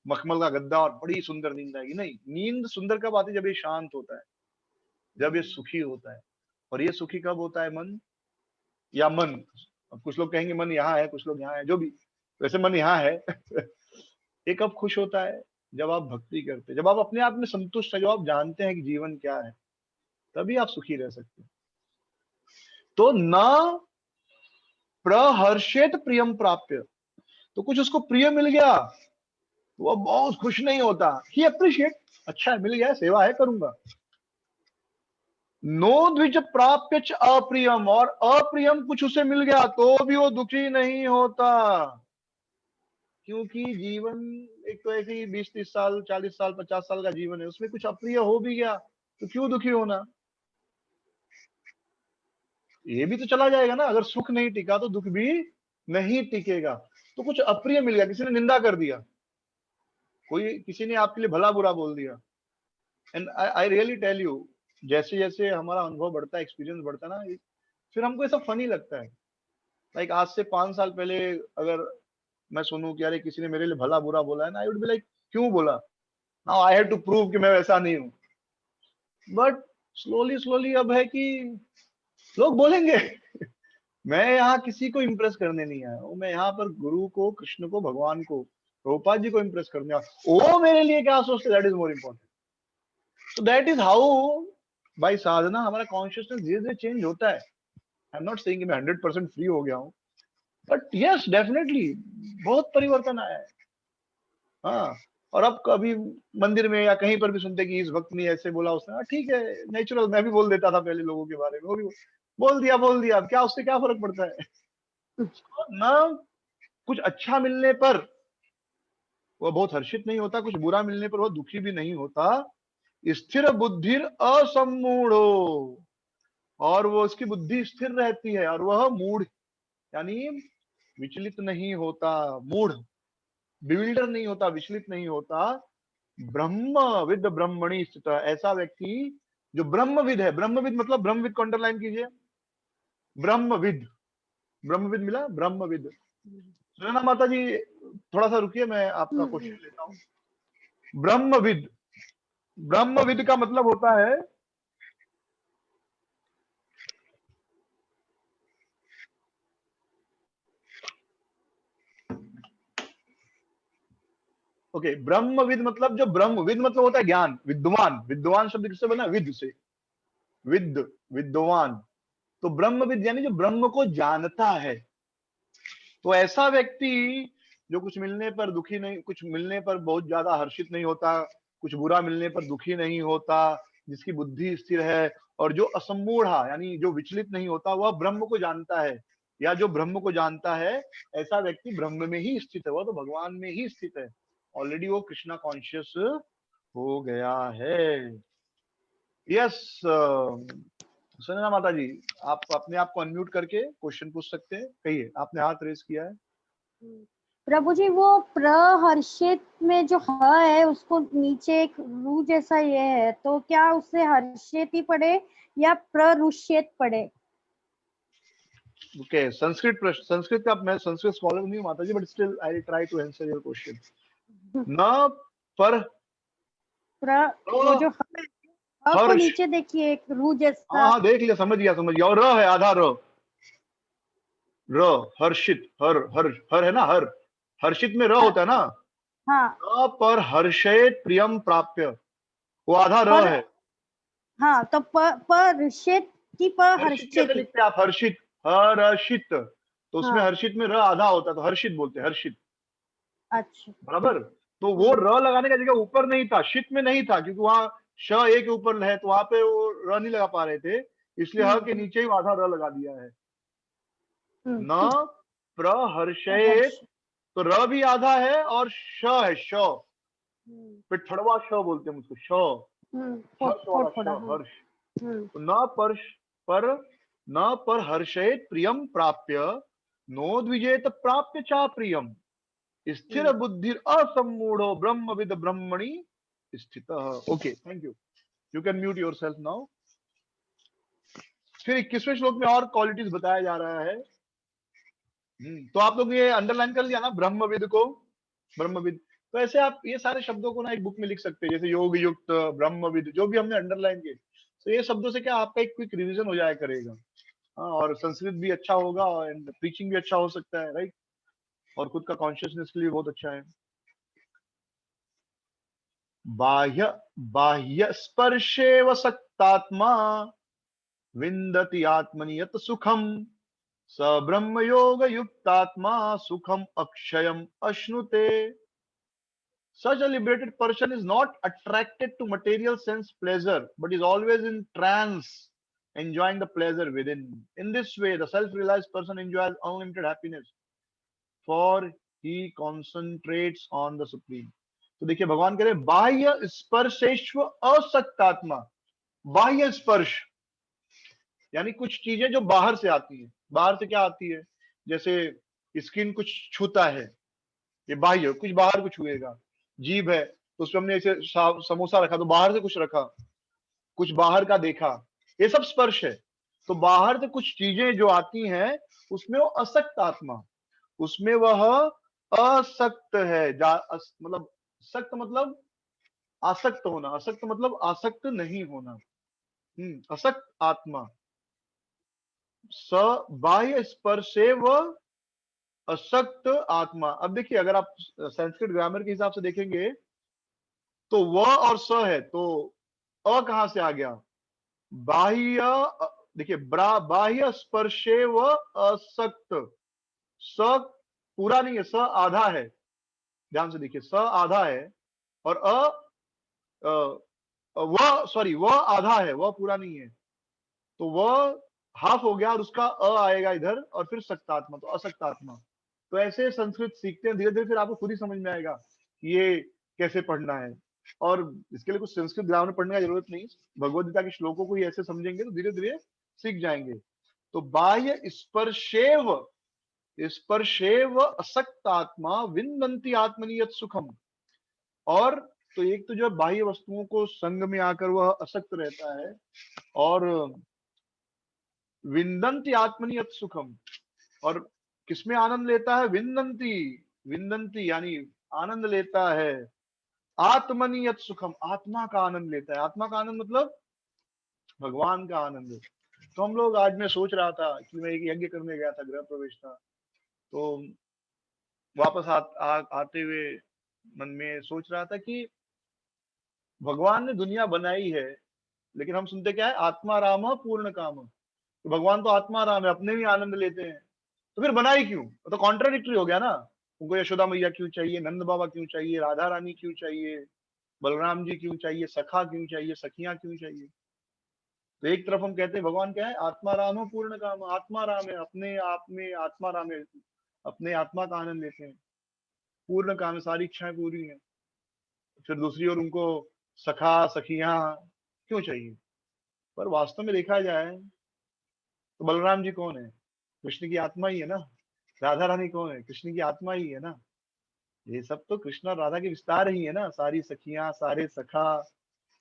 मखमल का गद्दा और बड़ी सुंदर नींद आएगी, नहीं। नींद सुंदर कब आती है? जब ये शांत होता है, जब ये सुखी होता है। और ये सुखी कब होता है? मन या मन, अब कुछ लोग कहेंगे मन यहाँ है, कुछ लोग यहाँ है, जो भी, वैसे मन यहाँ है। ये कब खुश होता है? जब आप भक्ति करते हैं, जब आप अपने आप में संतुष्ट है, जब आप जानते हैं कि जीवन क्या है, तभी आप सुखी रह सकते हैं। तो न प्रहर्षेत प्रियम प्राप्य, तो कुछ उसको प्रिय मिल गया वो बहुत खुश नहीं होता, ही अप्रिशिएट, अच्छा है मिल गया, सेवा है करूंगा। नो द्विज प्राप्य च अप्रियम, और अप्रियम कुछ उसे मिल गया तो भी वो दुखी नहीं होता, क्योंकि जीवन एक तो ऐसे ही 20-30 साल, 40 साल, 50 साल का जीवन है, उसमें कुछ अप्रिय हो भी गया तो क्यों दुखी होना, ये भी तो चला जाएगा ना। अगर सुख नहीं टिका तो दुख भी नहीं टिकेगा। तो कुछ अप्रिय मिल गया, किसी ने निंदा कर दिया, कोई किसी ने आपके लिए भला बुरा बोल दिया, and I really tell you, जैसे जैसे हमारा अनुभव बढ़ता है, एक्सपीरियंस बढ़ता है ना, फिर हमको ऐसा फनी लगता है। लाइक आज से 5 साल पहले अगर मैं सुनूं कि अरे किसी ने मेरे लिए भला बुरा बोला है ना, आई वुड बी लाइक क्यों बोला, now I have to prove कि मैं वैसा नहीं हूं। बट स्लोली स्लोली अब है कि लोग बोलेंगे मैं यहाँ किसी को इम्प्रेस करने नहीं आया हूँ, मैं यहाँ पर गुरु को, कृष्ण को, भगवान को, प्रभुपाद जी को इम्प्रेस करने आया हूँ। वो मेरे लिए क्या सोचते, दैट इज मोर इम्पोर्टेंट। तो दैट इज हाउ बाय साधना हमारा कॉन्शियसनेस धीरे धीरे चेंज होता है। आई एम नॉट सेइंग कि मैं 100% फ्री हो गया हूँ, बट यस डेफिनेटली बहुत परिवर्तन आया है। हाँ, और अब कभी मंदिर में या कहीं पर भी सुनते कि इस भक्त ने ऐसे बोला, उसने ठीक है, नेचुरल, मैं भी बोल देता था पहले लोगों के बारे में, वो भी बोल दिया, अब क्या उससे क्या फर्क पड़ता है। ना कुछ अच्छा मिलने पर वह बहुत हर्षित नहीं होता, कुछ बुरा मिलने पर वह दुखी भी नहीं होता। स्थिर बुद्धिर असम्मूढ़ो, और वो उसकी बुद्धि स्थिर रहती है, और वह मूढ़ यानी विचलित नहीं होता, मूढ़ बिविल्डर नहीं होता, विचलित नहीं होता। ब्रह्म विद ब्रह्मणि स्थित, ऐसा व्यक्ति जो ब्रह्मविद है। ब्रह्मविद मतलब, ब्रह्मविद को अंडरलाइन कीजिए, ब्रह्मविद, ब्रह्मविद मिला, ब्रह्मविद। सुनना माता जी, थोड़ा सा रुकिए, मैं आपका क्वेश्चन लेता हूँ। ब्रह्मविद, ब्रह्मविद का मतलब होता है ओके, ब्रह्मविद मतलब, जो ब्रह्मविद मतलब होता है ज्ञान, विद्वान। विद्वान शब्द किससे बना, विद से, विद, विद्वान। तो ब्रह्मविद यानी जो ब्रह्म को जानता है। तो ऐसा व्यक्ति जो कुछ मिलने पर दुखी नहीं, कुछ मिलने पर बहुत ज्यादा हर्षित नहीं होता, कुछ बुरा मिलने पर दुखी नहीं होता, जिसकी बुद्धि स्थिर है, और जो असम्मूढ़ा यानी जो विचलित नहीं होता, वह ब्रह्म को जानता है, या जो ब्रह्म को जानता है, ऐसा व्यक्ति ब्रह्म में ही स्थित है, वह तो भगवान में ही स्थित है, ऑलरेडी वो कृष्णा कॉन्शियस हो गया है। यस, सुनना माता जी, आप अपने आप को अनम्यूट करके क्वेश्चन पूछ सकते हैं, कहिए, आपने हाथ रेज किया है। प्रभु जी, वो प्रहर्षित में जो ह है उसको नीचे एक रू जैसा ये है, तो क्या उससे हर्षित ही पढ़े या प्ररुष्यित पढ़े? ओके, संस्कृत प्रश्न, संस्कृत का मैं संस्कृत स्कॉलर नहीं हूँ माता जी, but still I try to answer your question. न पर वो जो ह को हर्ष, नीचे देखिए एक रू जैसा। हाँ देख लिया, समझ गया, और र है आधा, र हर्षित, हर है ना, हर्षित में र होता है ना। हाँ न पर हर्षेत प्रियम प्राप्य, वो आधा र पर, है। हाँ तो प्ररुष्यित की हर्षित कैसे प्रहर्षित। लिखते हैं आप, हर्षित, हर्षित, तो उसमें हाँ हर्षित में र आधा होता है, तो हर्षित बोलते हैं, हर्षित, अच्छा। बराबर। तो वो र लगाने का जगह ऊपर नहीं था, शित में नहीं था, क्योंकि वहां श ए के ऊपर है, तो वहां पे वो र नहीं लगा पा रहे थे, इसलिए ह के नीचे ही आधा र लगा दिया है। न प्रहर्षेत, तो र भी आधा है, और श है, श, फिर थड़वा श बोलते हैं उसको, श, हर्ष वाला श, हर्ष। तो न पर हर्षेत प्रियम प्राप्य, नो द्विजेत प्राप्य चा प्रियम, स्थिर बुद्धि असम्मूढ़ो ब्रह्मविद ब्रह्मणि स्थित। Okay, thank you, you can mute yourself now. फिर 21वें श्लोक में और क्वालिटीज बताया जा रहा है। तो आप लोग ये अंडरलाइन कर लिया ना, ब्रह्मविद को, ब्रह्मविद। तो ऐसे आप ये सारे शब्दों को ना एक बुक में लिख सकते हैं, जैसे योग युक्त, ब्रह्मविद, जो भी हमने अंडरलाइन किए। तो ये शब्दों से क्या आपका एक क्विक रिवीजन हो जाया करेगा। हाँ, और संस्कृत भी अच्छा होगा, और प्रीचिंग भी अच्छा हो सकता है, राइट, और खुद का कॉन्शियसनेस के लिए बहुत अच्छा है। बाह्य बाह्य स्पर्शेव सक्तात्मा विन्दति आत्मनियत सुखम, स ब्रह्म योग युक्तात्मा सुखम अक्षयम अश्नुते। Such a liberated person is not attracted to material sense pleasure, but is always in trance, enjoying the pleasure within. In this way, the self-realized person enjoys unlimited happiness, for he concentrates on the supreme. तो देखिए, भगवान कह रहे बाह्य स्पर्शेश्व असक्तात्मा। बाह्य स्पर्श यानी कुछ चीजें जो बाहर से आती है। बाहर से क्या आती है, जैसे स्किन कुछ छूता है, ये बाह्य, कुछ बाहर कुछ छुएगा। जीभ है, तो उसमें हमने ऐसे समोसा रखा, तो बाहर से कुछ रखा, कुछ बाहर का देखा, ये सब स्पर्श है। तो बाहर से कुछ चीजें जो आती हैं, उसमें वो असक्त आत्मा, उसमें वह असक्त है, मतलब सक्त मतलब आसक्त होना, असक्त मतलब आसक्त नहीं होना। असक्त आत्मा, स बाह्य स्पर्शे व असक्त आत्मा। अब देखिए, अगर आप संस्कृत ग्रामर के हिसाब से देखेंगे तो व और स है, तो अ कहां से आ गया? बाह्य, देखिए बाह्य स्पर्शे व असक्त। स पूरा नहीं है, स आधा है। ध्यान से देखिए, स आधा है और अ, वह सॉरी वह आधा है, वह पूरा नहीं है, तो वह हाफ हो गया और उसका आएगा इधर और फिर सक्तात्मा, तो असक्तात्मा। तो ऐसे संस्कृत सीखते हैं, धीरे धीरे फिर आपको खुद ही समझ में आएगा कि ये कैसे पढ़ना है। और इसके लिए कुछ संस्कृत ग्रामर पढ़ने की जरूरत नहीं, भगवद गीता के श्लोकों को ही ऐसे समझेंगे तो धीरे धीरे सीख जाएंगे। तो बाह्य स्पर्शेव, स्पर्शेव असक्तात्मा विन्दन्ति आत्मनि यत् सुखम। और तो एक तो जो बाह्य वस्तुओं को संग में आकर वह असक्त रहता है, और विन्दन्ति आत्मनि यत् सुखम, और किसमें आनंद लेता है? विन्दन्ति, विन्दन्ति यानी आनंद लेता है, आत्मनि यत् सुखम, आत्मा का आनंद लेता है। आत्मा का आनंद मतलब भगवान का आनंद। तो हम लोग, आज मैं सोच रहा था कि मैं एक यज्ञ करने गया था, गृह प्रवेश था, तो वापस आते हुए मन में सोच रहा था कि भगवान ने दुनिया बनाई है, लेकिन हम सुनते क्या है? आत्मा राम पूर्ण काम। तो भगवान तो आत्मा राम है, अपने भी आनंद लेते हैं, तो फिर बनाई क्यों? तो कॉन्ट्राडिक्टरी हो गया ना। उनको यशोदा मैया क्यों चाहिए? नंद बाबा क्यों चाहिए? राधा रानी क्यों चाहिए? बलराम जी क्यों चाहिए? सखा क्यों चाहिए? सखियां क्यों चाहिए? तो एक तरफ हम कहते हैं भगवान क्या है? आत्मा राम पूर्ण काम, आत्मा राम है, अपने आप में आत्मा राम है, अपने आत्मा का आनंद लेते हैं, पूर्ण काम है, सारी इच्छाएं पूरी हैं। फिर दूसरी ओर उनको सखा सखियां क्यों चाहिए? पर वास्तव में देखा जाए तो बलराम जी कौन है? कृष्ण की आत्मा ही है ना। राधा रानी कौन है? कृष्ण की आत्मा ही है ना। ये सब तो कृष्ण और राधा के विस्तार ही है ना, सारी सखियां, सारे सखा,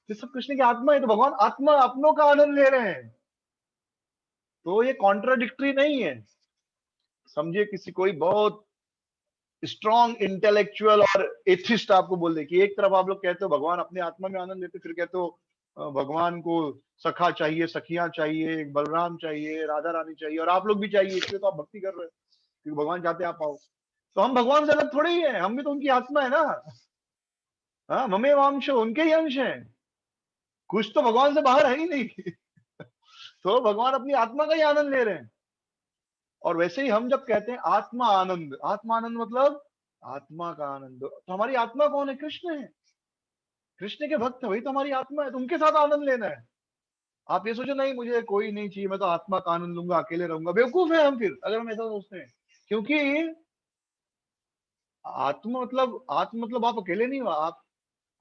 ये सब कृष्ण की आत्मा है। तो भगवान आत्मा अपनों का आनंद ले रहे हैं, तो ये कॉन्ट्राडिक्टरी नहीं है। समझिए, किसी कोई बहुत स्ट्रॉन्ग इंटेलेक्चुअल और एथिस्ट आपको बोल दे कि एक तरफ आप लोग कहते हो भगवान अपने आत्मा में आनंद लेते, फिर कहते हो भगवान को सखा चाहिए, सखियां चाहिए, बलराम चाहिए, राधा रानी चाहिए, और आप लोग भी चाहिए, इसलिए तो आप भक्ति कर रहे हो क्योंकि भगवान चाहते हैं आप आओ। तो हम भगवान से अलग थोड़े ही है, हम भी तो उनकी आत्मा है ना। हाँ, ममे वांश, उनके ही अंश है, कुछ तो भगवान से बाहर है ही नहीं। तो भगवान अपनी आत्मा का ही आनंद ले रहे हैं। और वैसे ही हम जब कहते हैं आत्मा आनंद, आत्मा आनंद मतलब आत्मा का आनंद, तो हमारी आत्मा कौन है? कृष्ण है, कृष्ण के भक्त है, वही तो हमारी आत्मा है, तो उनके साथ आनंद लेना है। आप ये सोचो नहीं मुझे कोई नहीं चाहिए, मैं तो आत्मा का आनंद लूंगा, अकेले रहूंगा, बेवकूफ है हम फिर अगर हम ऐसा सोचते हैं। क्योंकि आत्मा मतलब आप अकेले नहीं हो, आप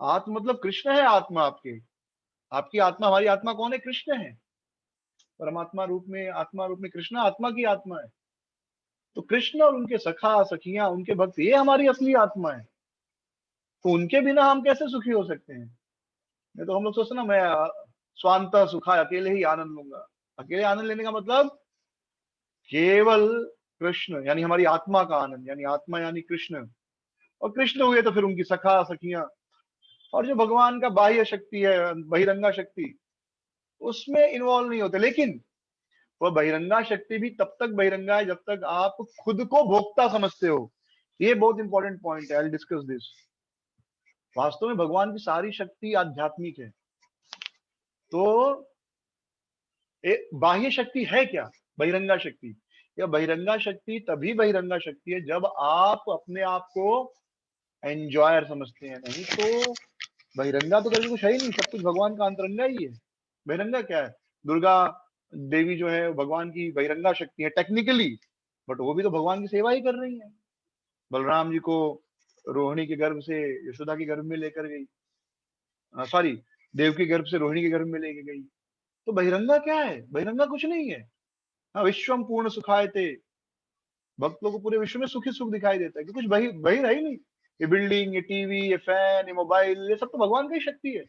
आत्म मतलब कृष्ण है आत्मा आपके, आपकी आत्मा, हमारी आत्मा कौन है? कृष्ण है, परमात्मा रूप में, आत्मा रूप में कृष्ण आत्मा की आत्मा है। तो कृष्ण और उनके सखा सखियां, उनके भक्त, ये हमारी असली आत्मा है। तो उनके बिना हम कैसे सुखी हो सकते हैं? नहीं तो हम लोग सोचते ना, मैं स्वांत सुखा, अकेले ही आनंद लूंगा। अकेले आनंद लेने का मतलब केवल कृष्ण यानी हमारी आत्मा का आनंद, यानी आत्मा यानी कृष्ण, और कृष्ण हुए तो फिर उनकी सखा सखियां। और जो भगवान का बाह्य शक्ति है, बहिरंगा शक्ति, उसमें इन्वॉल्व नहीं होते। लेकिन वह बहिरंगा शक्ति भी तब तक बहिरंगा है जब तक आप खुद को भोक्ता समझते हो। ये बहुत इंपॉर्टेंट पॉइंट है, आई विल डिस्कस दिस। वास्तव में भगवान की सारी शक्ति आध्यात्मिक है। तो बाह्य शक्ति है क्या? बहिरंगा शक्ति। यह बहिरंगा शक्ति तभी बहिरंगा शक्ति है जब आप अपने आप को एंजॉयर समझते हैं, नहीं तो बहिरंगा तो कभी कुछ है ही नहीं, सब कुछ भगवान का अंतरंगा ही है। बहिरंगा क्या है? दुर्गा देवी जो है भगवान की बहिरंगा शक्ति है टेक्निकली, बट वो भी तो भगवान की सेवा ही कर रही है। बलराम जी को रोहिणी के गर्भ से यशोदा के गर्भ में लेकर गई, सॉरी, देव के गर्भ से रोहिणी के गर्भ में लेके गई। तो बहिरंगा क्या है? बहिरंगा कुछ नहीं है। हाँ, विश्वम पूर्ण सुखाए थे, भक्तों को पूरे विश्व में सुखी सुख दिखाई देता है कि कुछ बहिर है ही नहीं। ये बिल्डिंग, ये टीवी, ये फैन, ये मोबाइल, ये सब तो भगवान की शक्ति है।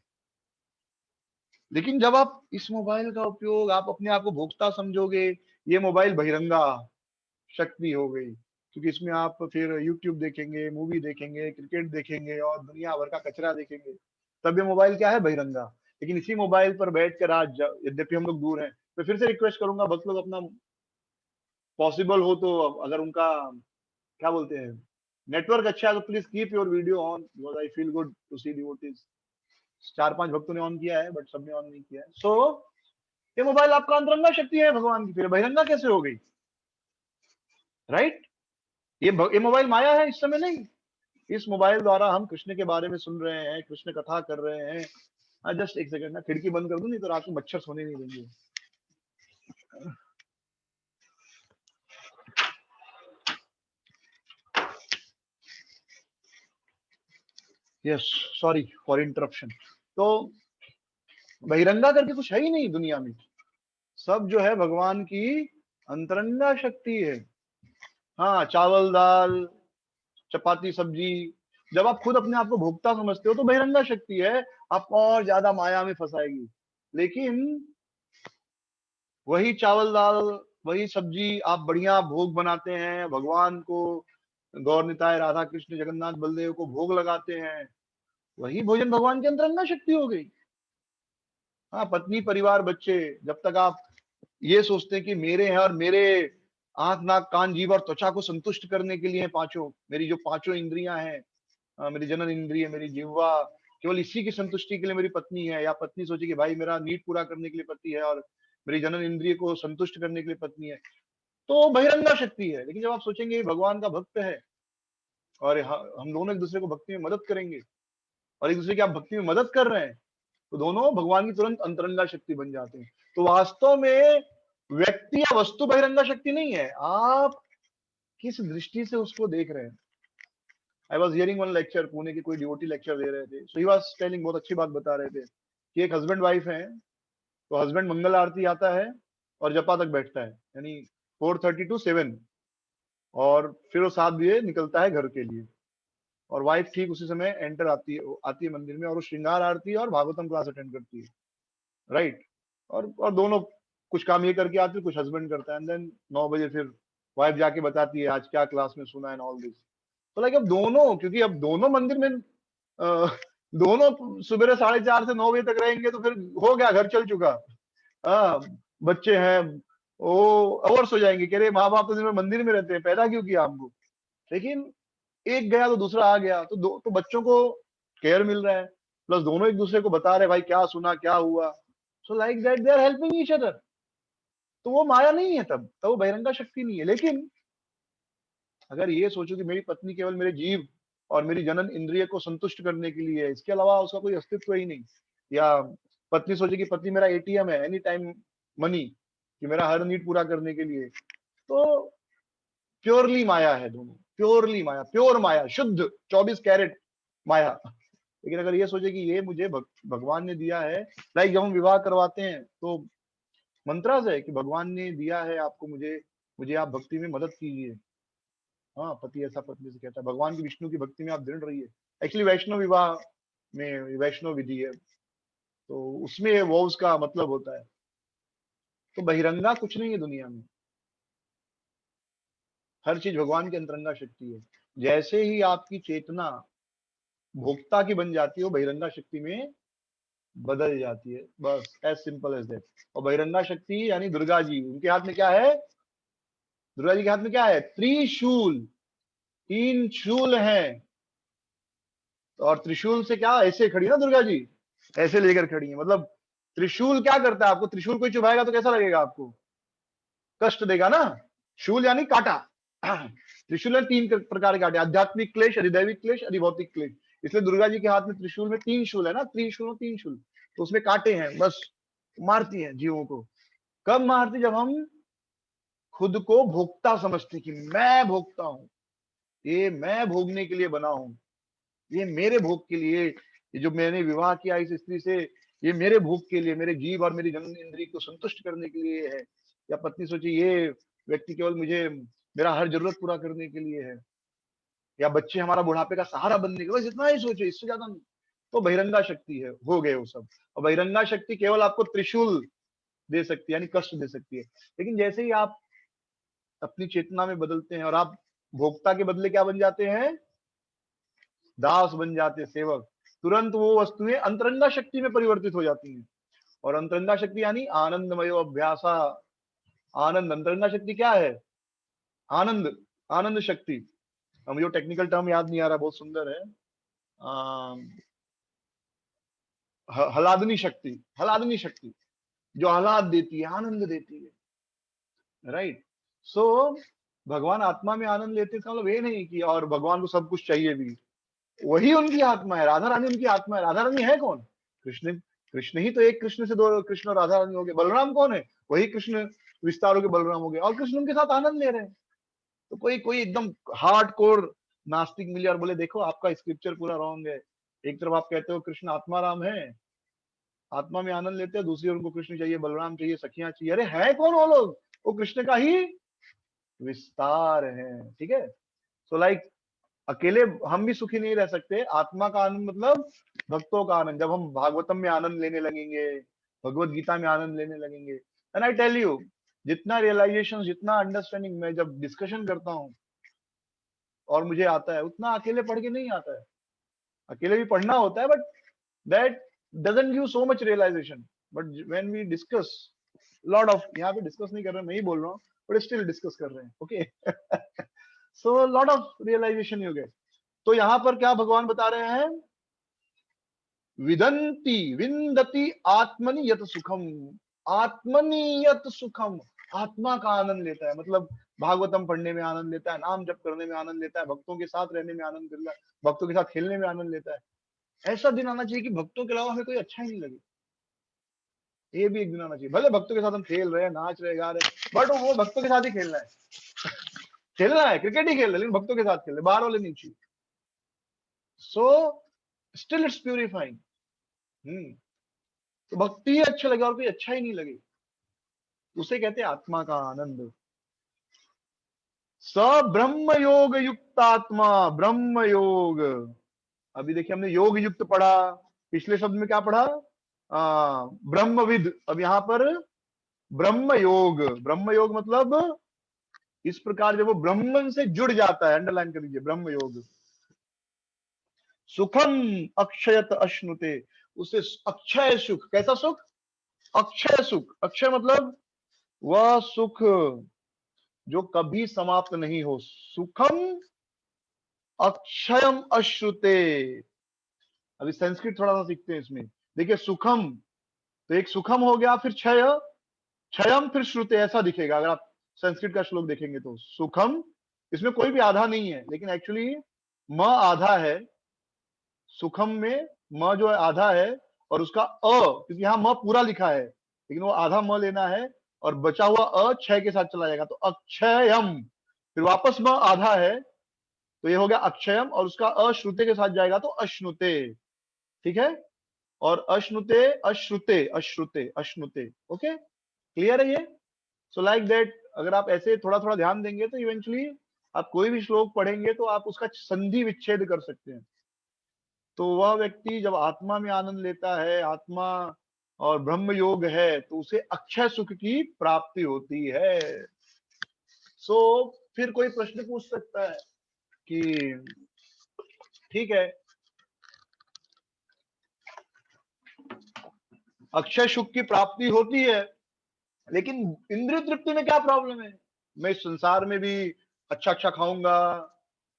लेकिन जब आप इस मोबाइल का उपयोग आप अपने आप को भोक्ता समझोगे, ये मोबाइल बहिरंगा शक्ति हो गई, क्योंकि इसमें आप फिर यूट्यूब देखेंगे, मूवी देखेंगे, क्रिकेट देखेंगे और दुनिया भर का कचरा देखेंगे, तब ये मोबाइल क्या है? बहिरंगा। लेकिन इसी मोबाइल पर बैठकर आज यद्यपि हम लोग दूर हैं, मैं फिर से रिक्वेस्ट करूंगा भक्त लोग अपना पॉसिबल हो तो अगर उनका क्या बोलते हैं नेटवर्क अच्छा है तो please keep your video on, because I feel good to see devotees. 4-5 भक्तों ने ऑन किया है बट सबने ऑन नहीं किया है। सो ये मोबाइल आपका अंतरंगा शक्ति है भगवान की, फिर बहिरंगा कैसे हो गई? राइट? ये मोबाइल माया है इस समय नहीं। इस मोबाइल द्वारा हम कृष्ण के बारे में सुन रहे हैं, कृष्ण कथा कर रहे हैं। जस्ट एक सेकंड ना खिड़की बंद कर दूं, नहीं तो रात में मच्छर सोने नहीं देंगे। Yes, sorry for interruption. तो बहिरंगा करके कुछ है ही नहीं दुनिया में, सब जो है भगवान की अंतरंगा शक्ति है। हाँ, चावल दाल चपाती सब्जी, जब आप खुद अपने आप को भोक्ता समझते हो तो बहिरंगा शक्ति है, आपको और ज्यादा माया में फंसाएगी। लेकिन वही चावल दाल वही सब्जी आप बढ़िया भोग बनाते हैं, भगवान को गौर निताय राधा कृष्ण जगन्नाथ बलदेव को भोग लगाते हैं, वही भोजन भगवान की अंतरंगा शक्ति हो गई। हाँ, पत्नी परिवार बच्चे, जब तक आप ये सोचते हैं कि मेरे हैं और मेरे आंख नाक कान जीभ और त्वचा को संतुष्ट करने के लिए पांचों, मेरी जो पांचों इंद्रियां हैं, मेरी जनन इंद्रिय, मेरी जिह्वा, केवल इसी की संतुष्टि के लिए मेरी पत्नी है, या पत्नी सोचे कि भाई मेरा नीड पूरा करने के लिए पति है और मेरी जनन इंद्रिय को संतुष्ट करने के लिए पत्नी है, तो बहिरंगा शक्ति है। लेकिन जब आप सोचेंगे भगवान का भक्त है और हम दोनों एक दूसरे को भक्ति में मदद करेंगे और एक दूसरे की आप भक्ति में मदद कर रहे हैं, तो दोनों भगवान की तुरंत अंतरंगा शक्ति बन जाते हैं। तो वास्तव में व्यक्ति या वस्तु बहिरंगा शक्ति नहीं है, आप किस दृष्टि से उसको देख रहे हैं। I was hearing one lecture, Pune के कोई डिवोटी लेक्चर दे रहे थे, सो ही वाज टेलिंग, बहुत अच्छी बात बता रहे थे कि एक हस्बैंड वाइफ है, तो हस्बैंड मंगल आरती आता है और जपा तक बैठता है, यानी 4:30 to 7, और फिर वो 7 बजे निकलता है घर के लिए, और वाइफ ठीक उसी समय एंटर आती है मंदिर में, और वो श्रृंगार आरती और भागवतम क्लास अटेंड करती है, राइट। और दोनों कुछ काम ये करके आती है, कुछ हस्बैंड करता है, एंड देन 9 बजे फिर वाइफ जाके बताती है आज क्या क्लास में सुना है ऑल दिस। तो लाइक अब दोनों, क्योंकि अब दोनों मंदिर में दोनों सुबह 4:30 से 9 बजे तक रहेंगे, तो फिर हो गया, घर चल चुका। हाँ, बच्चे हैं वो अवर्स हो जाएंगे, कह रहे माँ बाप तो दिन में मंदिर में रहते हैं, पैदा क्यों किया हमको। लेकिन एक गया तो दूसरा आ गया, तो बच्चों को केयर मिल रहा है, प्लस दोनों एक दूसरे को बता रहे भाई क्या सुना क्या हुआ, so like that they are helping each other. तो वो माया नहीं है, तब वो बहिरंगा शक्ति नहीं है। लेकिन अगर ये सोचो कि मेरी पत्नी केवल मेरे जीव और मेरी जनन इंद्रिय को संतुष्ट करने के लिए है, इसके अलावा उसका कोई अस्तित्व ही नहीं, या पत्नी सोचे कि पति मेरा एटीएम है, एनी टाइम मनी, कि मेरा हर नीड पूरा करने के लिए, तो प्योरली माया है दोनों, प्योरली माया, प्योर माया, शुद्ध 24 कैरेट माया। लेकिन अगर ये सोचे कि ये मुझे भगवान ने दिया है, लाइक जब हम विवाह करवाते हैं तो मंत्रास है कि भगवान ने दिया है आपको, मुझे आप भक्ति में मदद कीजिए। हाँ, पति ऐसा पत्नी से कहता है, भगवान की विष्णु की भक्ति में आप दृढ़ रहिए। एक्चुअली वैष्णव विवाह में वैष्णव विधि है, तो उसमें वोव्स का मतलब होता है। तो बहिरंगा कुछ नहीं है दुनिया में, हर चीज भगवान की अंतरंगा शक्ति है। जैसे ही आपकी चेतना भोक्ता की बन जाती है, वो बहिरंगा शक्ति में बदल जाती है, बस एज सिंपल एज दैट। और बहिरंगा शक्ति यानी दुर्गा जी, उनके हाथ में क्या है? दुर्गा जी के हाथ में क्या है? त्रिशूल, 3 शूल हैं। और त्रिशूल से क्या, ऐसे खड़ी ना दुर्गा जी, ऐसे लेकर खड़ी है। मतलब त्रिशूल क्या करता है? आपको त्रिशूल कोई चुभाएगा तो कैसा लगेगा? आपको कष्ट देगा ना। शूल यानी कांटा। त्रिशूल में 3 प्रकार के कांटे, आध्यात्मिक क्लेश, अधिदैविक क्लेश, अधिभौतिक क्लेश। इसलिए दुर्गा जी के हाथ में त्रिशूल में 3 शूल है ना, त्रिशूल 3 शूल, तो उसमें कांटे हैं, बस मारती हैं जीवों को। कब मारती? जब हम खुद को भोक्ता समझते कि मैं भोक्ता हूं, ये मैं भोगने के लिए बना हूं, ये मेरे भोग के लिए, ये जो मैंने विवाह किया इस स्त्री से, ये मेरे भोग के लिए, मेरे जीव और मेरी जनन इंद्रिय को संतुष्ट करने के लिए है। या पत्नी सोचे ये व्यक्ति केवल मुझे मेरा हर जरूरत पूरा करने के लिए है, या बच्चे हमारा बुढ़ापे का सहारा बनने के लिए, बस इतना ही सोचे, इससे ज्यादा नहीं। तो बहिरंगा शक्ति है, हो गए वो सब। और बहिरंगा शक्ति केवल आपको त्रिशूल दे सकती है, यानी कष्ट दे सकती है। लेकिन जैसे ही आप अपनी चेतना में बदलते हैं और आप भोक्ता के बदले क्या बन जाते हैं? दास बन जाते, सेवक। तुरंत वो वस्तुएं अंतरंगा शक्ति में परिवर्तित हो जाती हैं। और अंतरंगा शक्ति यानी आनंदमयो अभ्यासा। आनंद, अंतरंगा शक्ति क्या है? आनंद, आनंद शक्ति। हम जो टेक्निकल टर्म याद नहीं आ रहा, बहुत सुंदर है। हलादनी शक्ति, हलादनी शक्ति जो आह्लाद देती है, आनंद देती है, राइट। सो भगवान आत्मा में आनंद लेते हैं, इसका मतलब ये नहीं कि और भगवान को सब कुछ चाहिए भी। वही उनकी आत्मा है, राधा रानी उनकी आत्मा है। राधा रानी है कौन? कृष्ण। कृष्ण ही तो एक कृष्ण से दो कृष्ण और राधा रानी हो गए। बलराम कौन है? वही कृष्ण विस्तार हो के बलराम हो गए, और कृष्ण उनके साथ आनंद ले रहे हैं। तो कोई कोई एकदम हार्ड कोर नास्तिक मिले और बोले देखो आपका स्क्रिप्चर पूरा रॉन्ग है। एक तरफ आप कहते हो कृष्ण आत्मा राम है, आत्मा में आनंद लेते हैं, दूसरी ओर उनको कृष्ण चाहिए, बलराम चाहिए, सखियां चाहिए। अरे है कौन वो लोग? वो कृष्ण का ही विस्तार है, ठीक है। सो लाइक अकेले हम भी सुखी नहीं रह सकते। आत्मा का आनंद मतलब भक्तों का आनंद। जब हम भागवतम में आनंद लेने लगेंगे, भगवत गीता में आनंद लेने लगेंगे, एंड आई टेल यू, जितना रियलाइजेशन, जितना अंडरस्टैंडिंग मैं जब डिस्कशन करता हूँ और मुझे आता है, उतना अकेले पढ़ के नहीं आता है। अकेले भी पढ़ना होता है, but that doesn't give so much realisation. But when we discuss lot of, यहाँ पे डिस्कस नहीं कर रहे, मैं ही बोल रहा हूँ, बट स्टिल डिस्कस कर रहे हैं, okay. So lot of realisation you get. तो यहां पर क्या भगवान बता रहे हैं? विदंती विंदति आत्मनि यत सुखम। आत्मनि यत सुखम, आत्मा का आनंद लेता है। मतलब भागवतम पढ़ने में आनंद लेता है, नाम जप करने में आनंद लेता है, भक्तों के साथ रहने में आनंद लेता है, भक्तों के साथ खेलने में आनंद लेता है। ऐसा दिन आना चाहिए कि भक्तों के अलावा हमें कोई अच्छा ही नहीं लगे। ये भी एक दिन आना चाहिए। भले भक्तों के साथ हम खेल रहे हैं, नाच रहे, गा रहे, बट वो भक्तों के साथ ही खेलना है। खेलना है, क्रिकेट ही खेल रहे, लेकिन भक्तों के साथ खेल रहे, बाहर वाले नहीं चाहिए। So still it's purifying. तो भक्ति ही अच्छा लगे और कोई अच्छा ही नहीं लगे, उसे कहते हैं आत्मा का आनंद। स ब्रह्म योग युक्त आत्मा, ब्रह्म योग। अभी देखिए हमने योग युक्त पढ़ा, पिछले शब्द में क्या पढ़ा? ब्रह्मविद। अब यहां पर ब्रह्म योग। ब्रह्म योग मतलब इस प्रकार जब वो ब्रह्मन से जुड़ जाता है, अंडरलाइन कर लीजिए, ब्रह्म योग। सुखम अक्षयत अश्नुते, उसे अक्षय सुख। कैसा सुख? अक्षय सुख। अक्षय मतलब वह सुख जो कभी समाप्त नहीं हो। सुखम अक्षयम अश्रुते। अभी संस्कृत थोड़ा सा सीखते हैं इसमें। देखिए सुखम, तो एक सुखम हो गया, फिर क्षय, क्षयम, फिर श्रुते, ऐसा दिखेगा अगर आप संस्कृत का श्लोक देखेंगे तो। सुखम, इसमें कोई भी आधा नहीं है, लेकिन एक्चुअली म आधा है सुखम में। म जो है आधा है, और उसका क्योंकि यहाँ म पूरा लिखा है, लेकिन वो आधा म लेना है, और बचा हुआ क्षय के साथ चला जाएगा, तो अक्षयम। फिर वापस म आधा है, तो ये हो गया अक्षयम, और उसका अश्रुते के साथ जाएगा तो अश्नुते, ठीक है। और अश्नुते, अश्रुते, अश्रुते, अश्नुते, ओके, क्लियर है ये? सो लाइक दैट, अगर आप ऐसे थोड़ा थोड़ा ध्यान देंगे तो इवेंचुअली आप कोई भी श्लोक पढ़ेंगे तो आप उसका संधि विच्छेद कर सकते हैं। तो वह व्यक्ति जब आत्मा में आनंद लेता है, आत्मा और ब्रह्म योग है, तो उसे अक्षय सुख की प्राप्ति होती है। सो फिर कोई प्रश्न पूछ सकता है कि ठीक है, अक्षय सुख की प्राप्ति होती है, लेकिन इंद्रिय तृप्ति में क्या प्रॉब्लम है? मैं इस संसार में भी अच्छा अच्छा खाऊंगा,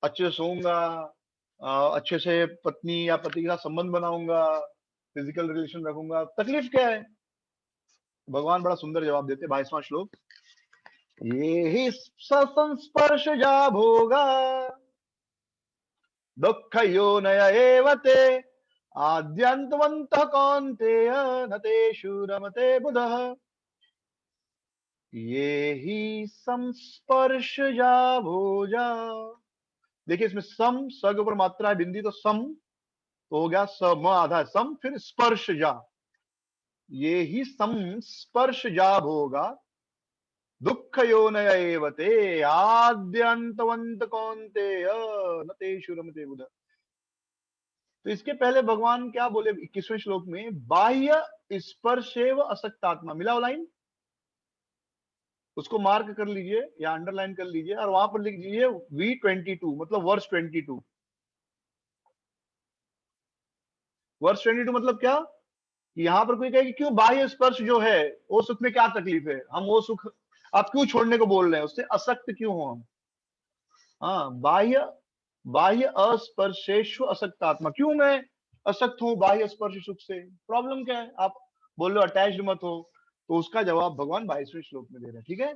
अच्छे से सोऊंगा, अच्छे से पत्नी या पति के साथ संबंध बनाऊंगा, फिजिकल रिलेशन रखूंगा, तकलीफ क्या है? भगवान बड़ा सुंदर जवाब देते, 22वां श्लोक। ये ही संस्पर्श जा भोगा दुख यो नय एवते आद्यंतवंत कौन्तेय न तेषु रमते बुधः। ये ही संस्पर्श जा भोजा। देखिए इसमें सम, स के ऊपर मात्रा है बिंदी, तो सम तो हो गया सम आधा है, सम फिर स्पर्श जा। ये ही संस्पर्श जा भोगा दुख यो नय एवते आद्यंतवंत कौन्तेय न तेषु रमते बुधः। तो इसके पहले भगवान क्या बोले 21वें श्लोक में? बाह्य स्पर्शेव असक्त आत्मा। मिला वो लाइन? उसको मार्क कर लीजिए या अंडरलाइन कर लीजिए, और वहां पर लिख दीजिए V22, मतलब वर्ष 22। वर्स 22 मतलब क्या, कि यहाँ पर कोई कहे कि क्यों बाह्य स्पर्श जो है वो सुख में क्या तकलीफ है, हम वो सुख आप क्यों छोड़ने को बोल रहे हैं, उससे असक्त क्यों हो हम। हाँ, बाह्य बाह्य अस्पर्शेषु असक्तात्मा, क्यों मैं असक्त हूँ बाह्य स्पर्श सुख से, प्रॉब्लम क्या है। आप बोल रहे हो अटैच्ड मत हो, तो उसका जवाब भगवान 22वें श्लोक में दे रहे हैं। ठीक है,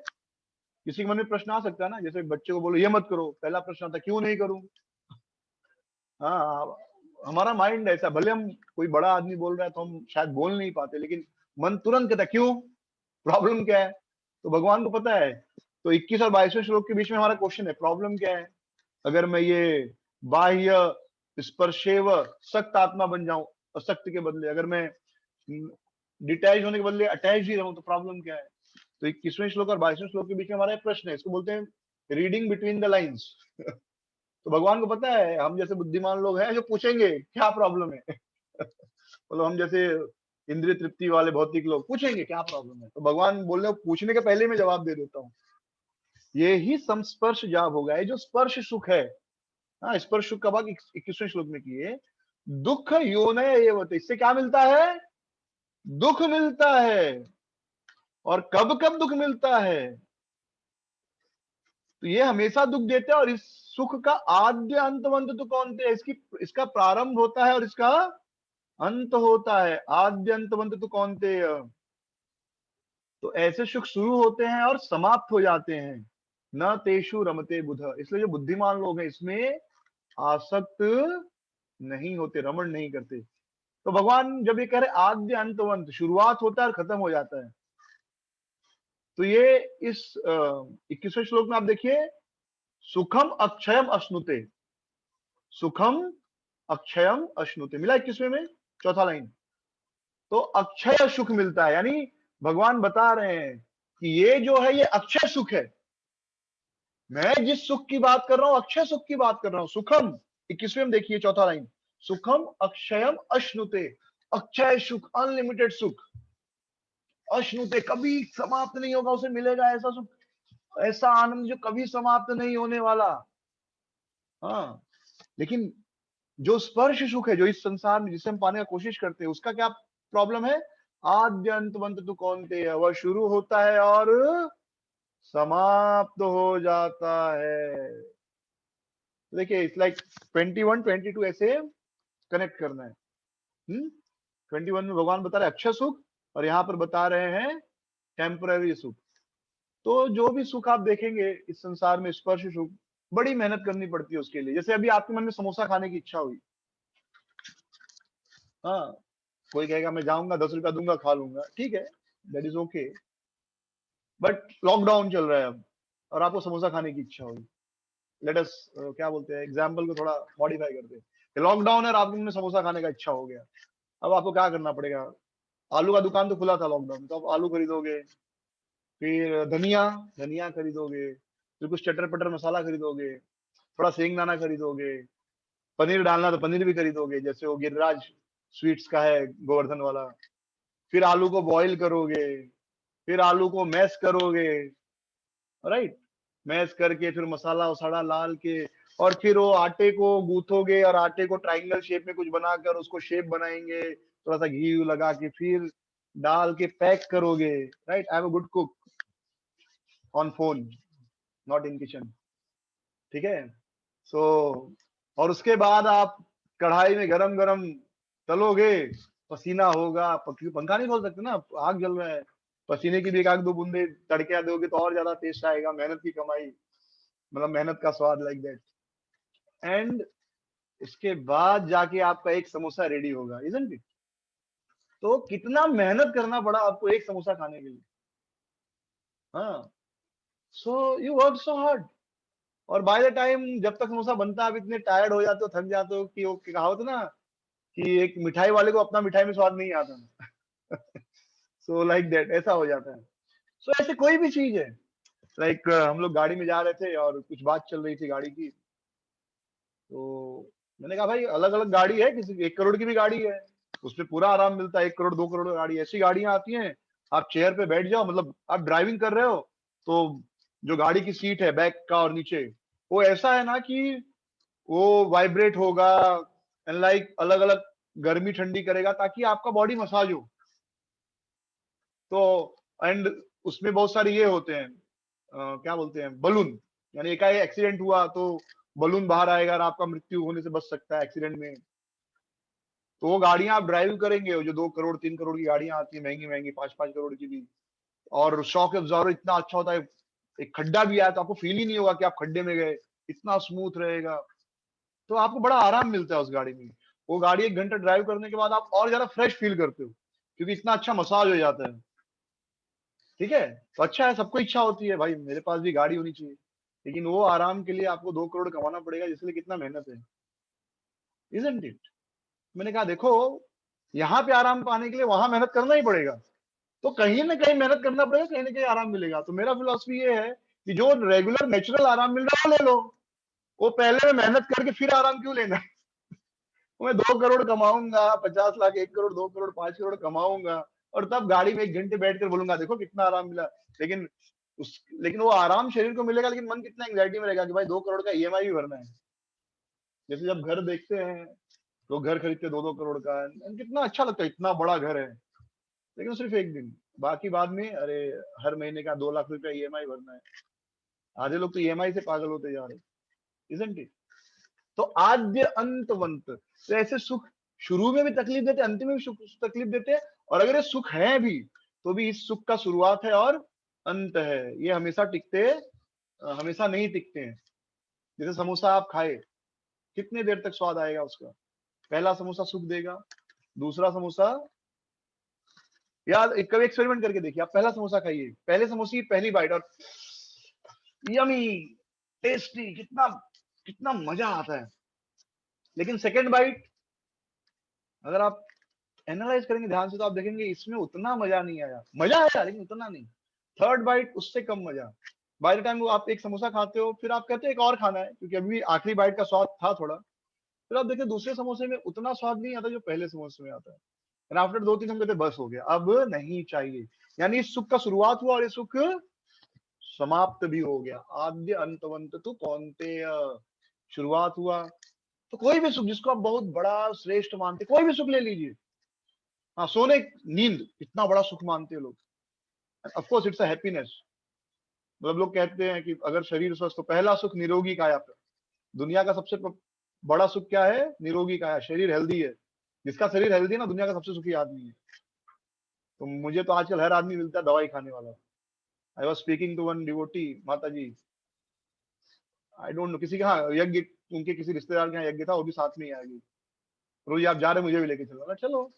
किसी के मन में प्रश्न आ सकता है ना, जैसे बच्चे को बोलो ये मत करो, पहला प्रश्न आता है क्यों नहीं करूं। हाँ, हमारा माइंड ऐसा, भले हम कोई बड़ा आदमी बोल रहा है तो हम शायद बोल नहीं पाते, लेकिन मन तुरंत कहता है क्यों, प्रॉब्लम क्या है। तो भगवान को पता है। तो 21 और 22वें श्लोक के बीच में हमारा क्वेश्चन है, प्रॉब्लम क्या है। अगर मैं ये बाह्य स्पर्शेव सक्त आत्मा बन जाऊं, असक्त के बदले अगर मैं डिटैच होने के बदले अटैच ही रहूं, तो प्रॉब्लम क्या है। तो 21वें श्लोक और 22वें श्लोक के बीच में हमारा एक प्रश्न है, इसको बोलते हैं रीडिंग बिटवीन द लाइन्स। तो भगवान को पता है हम जैसे बुद्धिमान लोग हैं जो पूछेंगे क्या प्रॉब्लम है। मतलब हम जैसे इंद्रिय तृप्ति वाले भौतिक लोग पूछेंगे क्या प्रॉब्लम है, तो भगवान बोल रहे पूछने के पहले मैं जवाब दे देता हूँ। ये ही संस्पर्श जाप होगा, ये जो स्पर्श सुख है। हाँ, स्पर्श सुख का भाग 21वें श्लोक में किए, दुख योनय एवं, इससे क्या मिलता है, दुख मिलता है। और कब कब दुख मिलता है, तो ये हमेशा दुख देते हैं। और इस सुख का आद्य अंतवंत तो कौन थे, इसका प्रारंभ होता है और इसका अंत होता है। आद्य अंतवंत तो कौन थे, तो ऐसे सुख शुरू होते हैं और समाप्त हो जाते हैं। न तेषु रमते बुध, इसलिए जो बुद्धिमान लोग हैं इसमें आसक्त नहीं होते, रमण नहीं करते। तो भगवान जब ये कह रहे आद्य अंतवंत, शुरुआत होता है और खत्म हो जाता है, तो ये इस 21वें श्लोक में आप देखिए, सुखम अक्षयम अश्नुते, सुखम अक्षयम अश्नुते मिला 21वें में, चौथा लाइन। तो अक्षय सुख मिलता है, यानी भगवान बता रहे हैं कि ये जो है ये अक्षय सुख है। मैं जिस सुख की बात कर रहा हूं अक्षय सुख की बात कर रहा हूं। सुखम 21वें में देखिए चौथा लाइन, सुखम अक्षयम अश्नुते, अक्षय सुख, अनलिमिटेड सुख, अश्नुते कभी समाप्त नहीं होगा, उसे मिलेगा ऐसा सुख, ऐसा आनंद जो कभी समाप्त नहीं होने वाला। हाँ, लेकिन जो स्पर्श सुख है, जो इस संसार में जिसे हम पाने का कोशिश करते हैं, उसका क्या प्रॉब्लम है, आद्य अंतवंत तो कौन थे, वह शुरू होता है और समाप्त हो जाता है। देखिए इट्स लाइक 21 22 ऐसे कनेक्ट करना है। 21 में भगवान बता रहे अक्षय सुख, और यहाँ पर बता रहे हैं टेम्पररी सुख। तो जो भी सुख आप देखेंगे इस संसार में, स्पर्श सुख, बड़ी मेहनत करनी पड़ती है उसके लिए। जैसे अभी आपके मन में समोसा खाने की इच्छा हुई, हाँ, कोई कहेगा मैं जाऊंगा 10 रुपया दूंगा खा लूंगा, ठीक है, that is okay. But lockdown चल रहा है अब, और आपको समोसा खाने की इच्छा हुई, लेट अस क्या बोलते हैं, एग्जाम्पल को थोड़ा मॉडिफाई करते हैं। लॉकडाउन है और आपके मन में समोसा खाने का इच्छा हो गया, अब आपको क्या करना पड़ेगा, आलू का दुकान तो खुला था लॉकडाउन में, तो आप आलू खरीदोगे, फिर धनिया धनिया खरीदोगे, फिर कुछ चटर पटर मसाला खरीदोगे, थोड़ा सेंगदाना खरीदोगे, पनीर डालना तो पनीर भी खरीदोगे, जैसे वो गिरिराज स्वीट्स का है गोवर्धन वाला। फिर आलू को बॉईल करोगे, फिर आलू को मैश करोगे, राइट, मैश करके फिर मसाला वसाला डाल के, और फिर वो आटे को गूंथोगे और आटे को ट्रायंगल शेप में कुछ बनाकर उसको शेप बनाएंगे, थोड़ा सा घी लगा के फिर डाल के पैक करोगे, right. I am a good cook on phone, not in kitchen, ठीक है। सो और उसके बाद आप कढ़ाई में गरम गरम तलोगे, पसीना होगा, पंखा नहीं खोल सकते ना, आग जल रहा है, पसीने की भी एक आग दो बूंदे तड़के दोगे तो और ज्यादा टेस्ट आएगा, मेहनत की कमाई, मतलब मेहनत का स्वाद, लाइक दैट। एंड इसके बाद जाके आपका एक समोसा रेडी होगा, इजंट इट। तो कितना मेहनत करना पड़ा आपको एक समोसा खाने के लिए। हाँ, so you work so hard, और बाय द टाइम जब तक समोसा बनता है आप इतने टायर्ड हो जाते हो, थक जाते हो, कि वो कहावत है ना कि एक मिठाई वाले को अपना मिठाई में स्वाद नहीं आता। सो लाइक दैट, ऐसा हो जाता है। सो ऐसे कोई भी चीज है, लाइक हम लोग गाड़ी में जा रहे थे और कुछ बात चल रही थी गाड़ी की, तो मैंने कहा भाई अलग अलग गाड़ी है, किसी 1 करोड़ की भी गाड़ी है, उसमें पूरा आराम मिलता है, 1 करोड़ 2 करोड़ की गाड़ी, ऐसी गाड़ियां आती हैं आप चेयर पे बैठ जाओ, मतलब आप ड्राइविंग कर रहे हो तो जो गाड़ी की सीट है बैक का और नीचे, वो ऐसा है ना कि वो वाइब्रेट होगा, एंड लाइक अलग अलग गर्मी ठंडी करेगा ताकि आपका बॉडी मसाज हो। तो एंड उसमें बहुत सारे ये होते हैं, क्या बोलते हैं, बलून, यानी एकाएक एक्सीडेंट हुआ तो बलून बाहर आएगा और आपका मृत्यु होने से बच सकता है एक्सीडेंट में। तो वो गाड़ियां आप ड्राइव करेंगे, जो 2 करोड़ 3 करोड़ की गाड़ियां आती है, महंगी महंगी 5-5 करोड़ की भी, और शॉक एब्जॉर्बर इतना अच्छा होता है, एक खड्डा भी आया तो आपको फील ही नहीं होगा कि आप खड्डे में गए, इतना स्मूथ रहेगा। तो आपको बड़ा आराम मिलता है उस गाड़ी में। वो गाड़ी 1 घंटा ड्राइव करने के बाद आप और ज्यादा फ्रेश फील करते हो, क्योंकि इतना अच्छा मसाज हो जाता है। ठीक है, तो अच्छा है, सबको इच्छा होती है भाई मेरे पास भी गाड़ी होनी चाहिए, लेकिन वो आराम के लिए आपको 2 करोड़ कमाना पड़ेगा, जिसके लिए कितना मेहनत है, इजंट इट। मैंने कहा देखो, यहाँ पे आराम पाने के लिए वहां मेहनत करना ही पड़ेगा, तो कहीं ना कहीं मेहनत करना पड़ेगा, कहीं ना कहीं आराम मिलेगा। तो मेरा फिलॉसफी ये है कि जो रेगुलर नेचुरल आराम मिल रहा है वो ले लो, वो पहले में मेहनत करके फिर आराम क्यों लेना। मैं 2 करोड़ कमाऊंगा, 50 लाख, 1 करोड़, 2 करोड़, 5 करोड़ कमाऊंगा, और तब गाड़ी में 1 घंटे बैठकर बोलूंगा देखो कितना आराम मिला। लेकिन लेकिन वो आराम शरीर को मिलेगा, लेकिन मन कितना एंग्जाइटी में रहेगा कि भाई 2 करोड़ का ईएमआई भी भरना है। जैसे जब घर देखते हैं, तो घर खरीदते 2-2 करोड़ का, कितना अच्छा लगता है, इतना बड़ा घर है, लेकिन सिर्फ 1 दिन, बाकी बाद में अरे हर महीने का 2 लाख रुपया ईएमआई भरना है। आधे लोग तो ईएमआई से पागल होते जा रहे, इजंट इट। तो आद्य अंतवंत, तो ऐसे सुख शुरू में भी तकलीफ देते, अंत में भी तकलीफ देते, और अगर ये सुख है भी, तो भी इस सुख का शुरुआत है और अंत है, ये हमेशा टिकते, हमेशा नहीं टिकते हैं। जैसे समोसा आप खाए, कितने देर तक स्वाद आएगा उसका, पहला समोसा सुख देगा, दूसरा समोसा, यार कभी एक्सपेरिमेंट करके देखिए, आप पहला समोसा खाइए, पहले समोसे की पहली बाइट और यमी टेस्टी, कितना कितना मजा आता है। लेकिन सेकंड बाइट अगर आप एनालाइज करेंगे ध्यान से, तो आप देखेंगे इसमें उतना मजा नहीं आया, मजा आया लेकिन उतना नहीं। थर्ड बाइट उससे कम मजा। बाय द टाइम वो आप एक समोसा खाते हो, फिर आप कहते हो एक और खाना है, क्योंकि अभी भी आखिरी बाइट का स्वाद था थोड़ा, फिर आप देखते दूसरे समोसे में उतना स्वाद नहीं आता जो पहले समोसे में आता है। एंड आफ्टर 2-3 हम कहते बस हो गया, अब नहीं चाहिए। यानी इस सुख का शुरुआत हुआ और ये सुख समाप्त भी हो गया। आद्य अंतवंत तू कौन्तेय, शुरुआत हुआ। तो कोई भी सुख जिसको आप बहुत बड़ा श्रेष्ठ मानते, कोई भी सुख ले लीजिए, हाँ सोने, नींद इतना बड़ा सुख मानते हैं लोग, of course it's a happiness. मतलब लोग कहते हैं कि अगर शरीर स्वस्थ, तो पहला सुख निरोगी काया पर। दुनिया का सबसे बड़ा सुख क्या है? निरोगी काया, शरीर हेल्दी है। जिसका शरीर हेल्दी है ना, दुनिया का सबसे सुखी आदमी है। तो मुझे तो आजकल हर आदमी मिलता है दवाई खाने वाला। I was speaking to one devotee, माता जी, आई डोंट नो किसी का, हाँ यज्ञ, उनके किसी रिश्तेदार के यहाँ यज्ञ था, वो भी साथ में ही आ गई। रोज आप जा रहे, मुझे भी लेके चलो, चलो।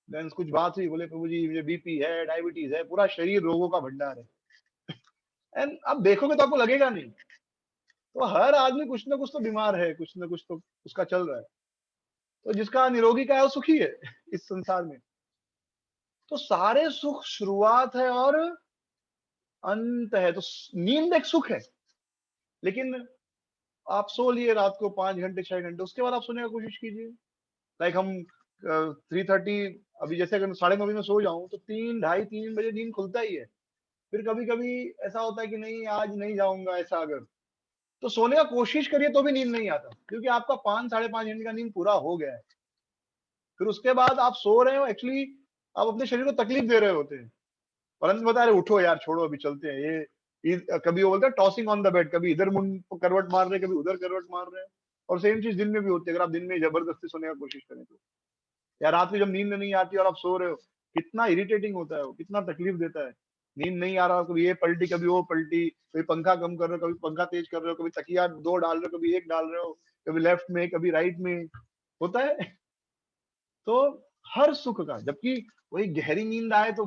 देन कुछ बात हुई, बोले प्रभु जी मुझे बीपी है, डायबिटीज है, पूरा शरीर रोगों का भंडार है। एंड अब देखोगे तो आपको लगेगा नहीं, तो हर आदमी कुछ ना कुछ तो बीमार है, कुछ ना कुछ तो उसका चल रहा है। तो जिसका निरोगी का है वो सुखी है इस संसार में। तो सारे सुख शुरुआत है और अंत है। तो नींद एक सुख है, लेकिन आप सो लिए रात को 5 घंटे 6 घंटे, उसके बाद आप सोने का कोशिश कीजिए। लाइक हम 3:30, अभी जैसे अगर 9:30 बजे में सो जाऊं, तो 3, 2:30, 3 बजे नींद खुलता ही है। फिर कभी कभी ऐसा होता है कि नहीं आज नहीं जाऊंगा, ऐसा अगर, तो सोने का कोशिश करिए तो भी नींद नहीं आता, क्योंकि आपका 5-5.5 घंटे का नींद पूरा हो गया है। फिर उसके बाद आप सो रहे हो, एक्चुअली आप अपने शरीर को तकलीफ दे रहे होते हैं, परंतु बता रहे उठो यार, छोड़ो अभी चलते हैं। ये कभी वो बोलते हैं टॉसिंग ऑन द बेड, कभी इधर मुंह करवट मार रहे हैं, कभी उधर करवट मार रहे हैं। और सेम चीज दिन में भी होती है, अगर आप दिन में जबरदस्ती सोने का कोशिश करें तो, या रात में जब नींद नहीं आती और आप सो रहे हो, कितना इरिटेटिंग होता है वो, कितना तकलीफ देता है। नींद नहीं आ रहा, कभी ये पलटी कभी वो पलटी, कभी पंखा कम कर रहे हो, कभी पंखा तेज कर रहे हो, कभी तकिया 2 डाल रहे हो, कभी 1 डाल रहे हो, कभी लेफ्ट में कभी राइट में, होता है। तो हर सुख का, जबकि वही गहरी नींद आए तो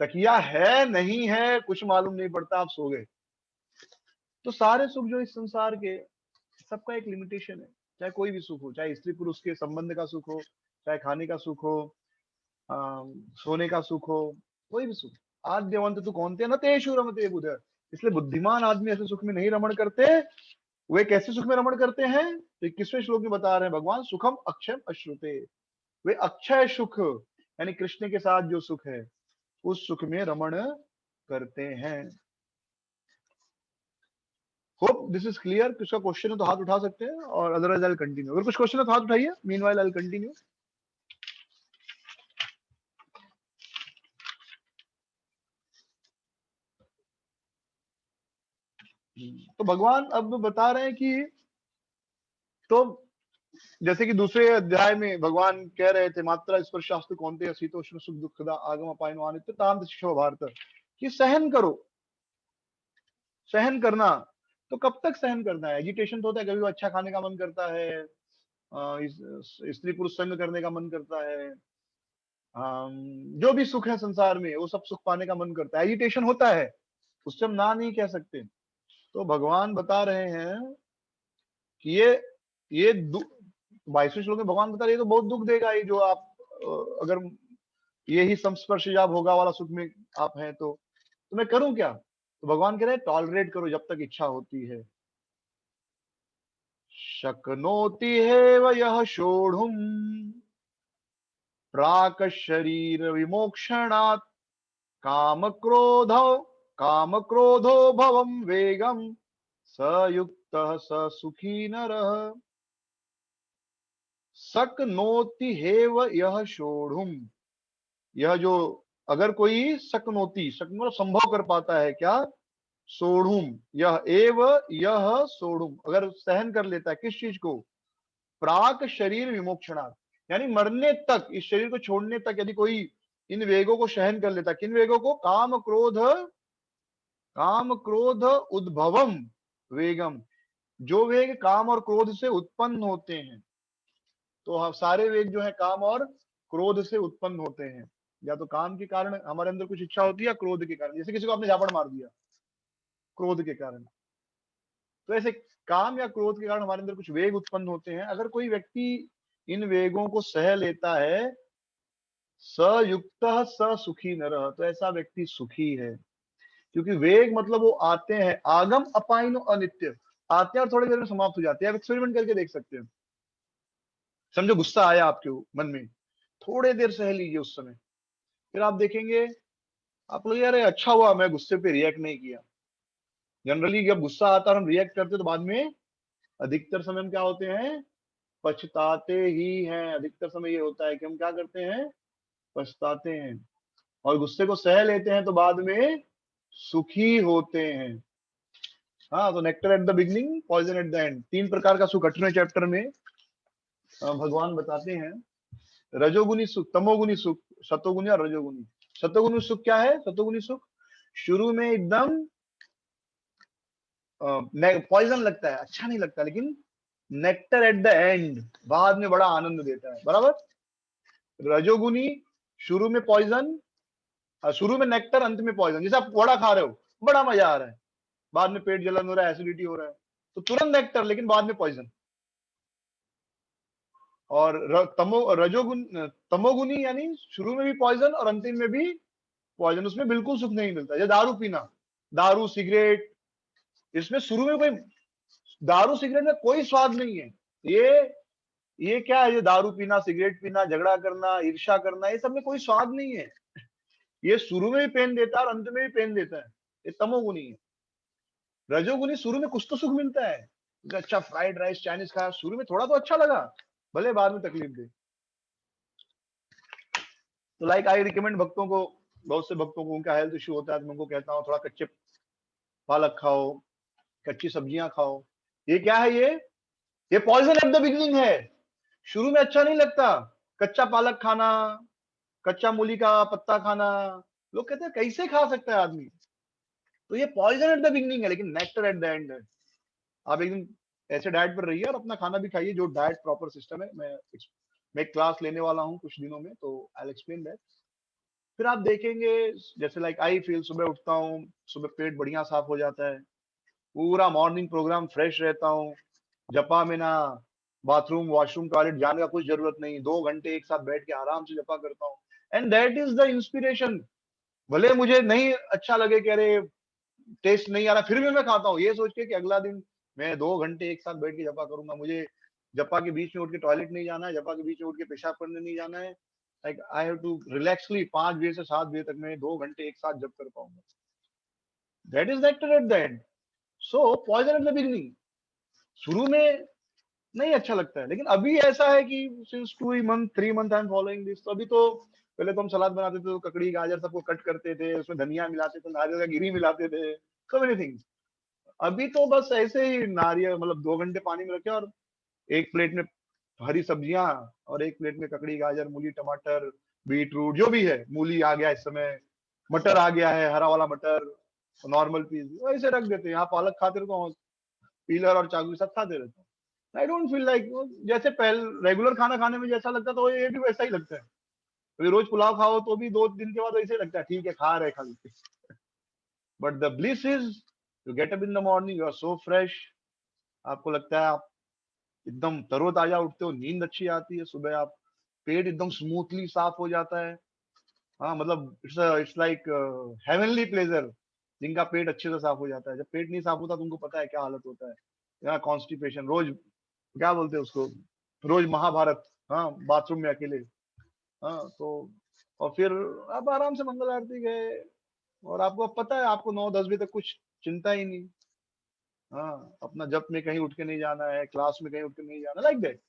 तकिया है नहीं है कुछ मालूम नहीं पड़ता, आप सो गए। तो सारे सुख जो इस संसार के, सबका एक लिमिटेशन है। चाहे कोई भी सुख हो, चाहे स्त्री पुरुष के संबंध का सुख हो, चाहे खाने का सुख हो, सोने का सुख हो, कोई भी सुख। आद्यवंत तू कौन्तेय न तेषु रमते बुध। इसलिए बुद्धिमान आदमी ऐसे सुख में नहीं रमण करते। वे कैसे सुख में रमण करते हैं? तो 21वें श्लोक में बता रहे हैं भगवान, सुखम अक्षय अश्रुते। वे अक्षय सुख, यानी कृष्ण के साथ जो सुख है, उस सुख में रमण करते हैं। Hope this is clear. किसका क्वेश्चन है तो हाथ उठा सकते हैं, और अदरवाइज आई विल कंटिन्यू। अगर कुछ क्वेश्चन है तो हाथ उठाइए, मीनवाइल आई विल कंटिन्यू। तो भगवान अब बता रहे हैं कि तो जैसे कि दूसरे अध्याय में भगवान कह रहे थे, मात्रा स्पर्श शास्त्र कौनते शीतोष्ण सुख दुखदा आगम अपायनो अनित्य ताम शिशो भारत, कि सहन करो। सहन करना, तो कब तक सहन करना है? एजिटेशन तो होता है, कभी भी अच्छा खाने का मन करता है, स्त्री पुरुष संग करने का मन करता है, जो भी सुख है संसार में वो सब सुख पाने का मन करता है, एजिटेशन होता है, उससे हम ना नहीं कह सकते। तो भगवान बता रहे हैं कि ये 22वें श्लोक में भगवान बता रहे हैं, ये तो बहुत दुख देगा, ये जो आप अगर ये ही संस्पर्श या भोगा वाला सुख में आप हैं तो मैं करूं क्या? तो भगवान कह रहे हैं टॉलरेट करो जब तक इच्छा होती है। शक्नोति है व यह शोढ़ुम प्राक शरीर विमोक्षणात् काम क्रोधो भवम वेगम स युक्तः स सुखी नरः। शक्नोति हेव यह शोढ़ुम, यह जो अगर कोई शक्नोति, मतलब संभव कर पाता है क्या? सोढ़ुम, यह एव यह सोढ़ुम, अगर सहन कर लेता है किस चीज को? प्राक शरीर विमोक्षणात्, यानी मरने तक, इस शरीर को छोड़ने तक यदि कोई इन वेगों को सहन कर लेता है। किन वेगों को? काम क्रोध उद्भवम वेगम, जो वेग काम और क्रोध से उत्पन्न होते हैं। तो सारे वेग जो है काम और क्रोध से उत्पन्न होते हैं, या तो काम के कारण हमारे अंदर कुछ इच्छा होती है, या क्रोध के कारण, जैसे किसी को आपने झापड़ मार दिया क्रोध के कारण। तो ऐसे काम या क्रोध के कारण हमारे अंदर कुछ वेग उत्पन्न होते हैं। अगर कोई व्यक्ति इन वेगों को सह लेता है, सयुक्त स सुखी नरः, तो ऐसा व्यक्ति सुखी है। क्योंकि वेग मतलब वो आते हैं, आगम अपाइनो अनित्य, आते हैं और थोड़ी देर में समाप्त हो जाते हैं। आप एक्सपेरिमेंट करके देख सकते हैं। समझो गुस्सा आया आपके मन में, थोड़े देर सह लीजिए उस समय, फिर आप देखेंगे आप लोग, यार अच्छा हुआ मैं गुस्से पे रिएक्ट नहीं किया। जनरली जब गुस्सा आता है हम रिएक्ट करते तो बाद में अधिकतर समय हम क्या होते हैं? पछताते ही हैं। अधिकतर समय ये होता है कि हम क्या करते हैं? पछताते हैं, और गुस्से को सह लेते हैं तो बाद में सुखी होते हैं। हाँ, तो nectar at the beginning, poison at the end, 3 प्रकार का सुख 8वें चैप्टर में भगवान बताते हैं। रजोगुनी सुख, तमोगुनी सुख, सतोगुनी और रजोगुनी। सतोगुनी सुख क्या है? सतोगुनी सुख शुरू में एकदम पॉइजन लगता है, अच्छा नहीं लगता, लेकिन नेक्टर एट द एंड, बाद में बड़ा आनंद देता है, बराबर। रजोगुनी शुरू में पॉइजन, शुरू में नेक्टर, अंत में पॉइजन। जैसे आप वड़ा खा रहे हो, बड़ा मजा आ रहा है, बाद में पेट जलन हो रहा है, एसिडिटी हो रहा है, तो तुरंत नेक्टर, लेकिन बाद में पॉइजन। और तमोगुनी यानी शुरू में भी पॉइजन और अंतिम में भी पॉइजन, उसमें बिल्कुल सुख नहीं मिलता। जैसे दारू पीना, दारू सिगरेट, इसमें शुरू में कोई, दारू सिगरेट में कोई स्वाद नहीं है। ये क्या है? ये दारू पीना, सिगरेट पीना, झगड़ा करना, ईर्ष्या करना, ये सब में कोई स्वाद नहीं है। ये शुरू में भी पेन देता है और अंत में भी पेन देता है। ये तमोगुनी है। रजोगुनी शुरू में कुछ तो सुख मिलता है, अच्छा फ्राइड राइस चाइनीज खाया, शुरू में थोड़ा तो अच्छा लगा, भले बाद में तकलीफ दे। तो लाइक आई रिकमेंड भक्तों को, बहुत से भक्तों को उनका हेल्थ इश्यू होता है, तो मैं उनको कहता हूँ थोड़ा कच्चे पालक खाओ, कच्ची सब्जियां खाओ। ये क्या है? ये पॉइजन एट द बिगिनिंग है। शुरू में अच्छा नहीं लगता कच्चा पालक खाना, कच्चा मूली का पत्ता खाना, लोग कहते हैं कैसे खा सकता है आदमी। तो ये पॉइजन एट द बिगिनिंग है, लेकिन नेक्टर एट द एंड है। आप एक दिन ऐसे डाइट पर रहिए और अपना खाना भी खाइए, जो डाइट प्रॉपर सिस्टम है। मैं एक क्लास लेने वाला हूँ कुछ दिनों में, तो आई विल एक्सप्लेन दैट। फिर आप देखेंगे, जैसे लाइक आई फील, सुबह उठता हूँ, सुबह पेट बढ़िया साफ हो जाता है, पूरा मॉर्निंग प्रोग्राम फ्रेश रहता हूँ, जपा में ना बाथरूम वॉशरूम टॉयलेट जाने का कुछ जरूरत नहीं, 2 घंटे एक साथ बैठ के आराम से जपा करता हूँ। And that is the inspiration. भले मुझे नहीं अच्छा लगे कि अरे टेस्ट नहीं आ रहा, फिर भी मैं खाता हूँ, ये सोच के कि अगला दिन मैं 2 घंटे एक साथ बैठ के जपा करूंगा। मुझे जपा के बीच में उठ के टॉयलेट नहीं जाना है, जपा के बीच में उठ के पेशाब करने नहीं जाना है। Like I have to relaxly 5 बजे से 7 बजे तक मैं 2 घंटे एक साथ जप कर पाऊंगा। That is nectar at the end. So poison at the beginning, शुरू में नहीं अच्छा लगता है, लेकिन अभी ऐसा है कि since 2 month 3 month I am following this. तो अभी तो पहले तो हम सलाद बनाते थे तो ककड़ी गाजर सबको कट करते थे, उसमें धनिया मिलाते थे, नारियल का गिरी मिलाते थे, सो मेनी थिंग्स। अभी तो बस ऐसे ही नारियल मतलब 2 घंटे पानी में रखे और एक प्लेट में हरी सब्जियां और एक प्लेट में ककड़ी गाजर मूली टमाटर बीट रूट जो भी है, मूली आ गया इस समय, मटर आ गया है, हरा वाला मटर, नॉर्मल पीस वैसे रख देते हैं। यहाँ पालक खाते रहते हो, पीलर और चाकू के साथ खाते रहते हो। आई डोंट फील लाइक, जैसे पहले रेगुलर खाना खाने में जैसा लगता था वो ये भी वैसा ही लगता है। अभी रोज पुलाव खाओ तो भी 2 दिन के बाद वैसे ही लगता है, ठीक है खा रहे खाली। But the bliss is you get up in the morning, you are so fresh, आपको लगता है आप एकदम तरोताजा उठते हो, नींद अच्छी आती है, सुबह आप पेट एकदम स्मूथली साफ हो जाता है। हाँ मतलब इट्स लाइक हेवनली प्लेजर जिनका पेट अच्छे से साफ हो जाता है। जब पेट नहीं साफ होता तुमको पता है क्या हालत होता है, यहाँ कॉन्स्टिपेशन, रोज क्या बोलते हैं उसको, रोज महाभारत, हाँ बाथरूम में अकेले। हाँ तो और फिर आप आराम से मंगल आरती गए और आपको पता है आपको 9-10 बजे तक कुछ चिंता ही नहीं। हाँ अपना जप में कहीं उठ के नहीं जाना है, क्लास में कहीं उठ के नहीं जाना, like that.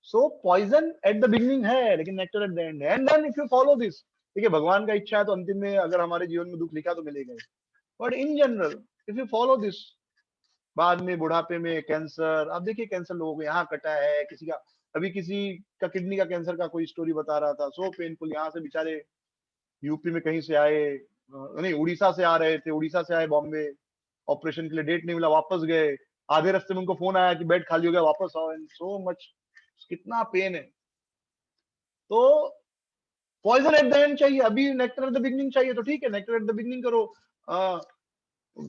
So poison at the beginning है लेकिन नेक्टर एट द एंड है। And then if you follow this, देखिए भगवान का इच्छा है तो अंतिम में अगर हमारे जीवन में दुख लिखा तो मिलेगा ही। But in general if you follow this, बाद में बुढ़ापे में कैंसर, आप देखिए कैंसर लोगों को यहाँ कटा है, किसी का अभी किसी का किडनी का कैंसर का कोई स्टोरी बता रहा था, सो पेनफुल। यहाँ से बेचारे यूपी में कहीं से आए, नहीं उड़ीसा से आ रहे थे, उड़ीसा से आए बॉम्बे, ऑपरेशन के लिए डेट नहीं मिला, वापस गए, आधे रास्ते में उनको फोन आया कि बेड खाली हो गया वापस आओ, एंड सो मच, कितना पेन है। तो पॉइजन एट द एंड चाहिए, अभी नेक्टर एट द बिगनिंग चाहिए तो ठीक है, नेक्टर एट द बिगनिंग करो,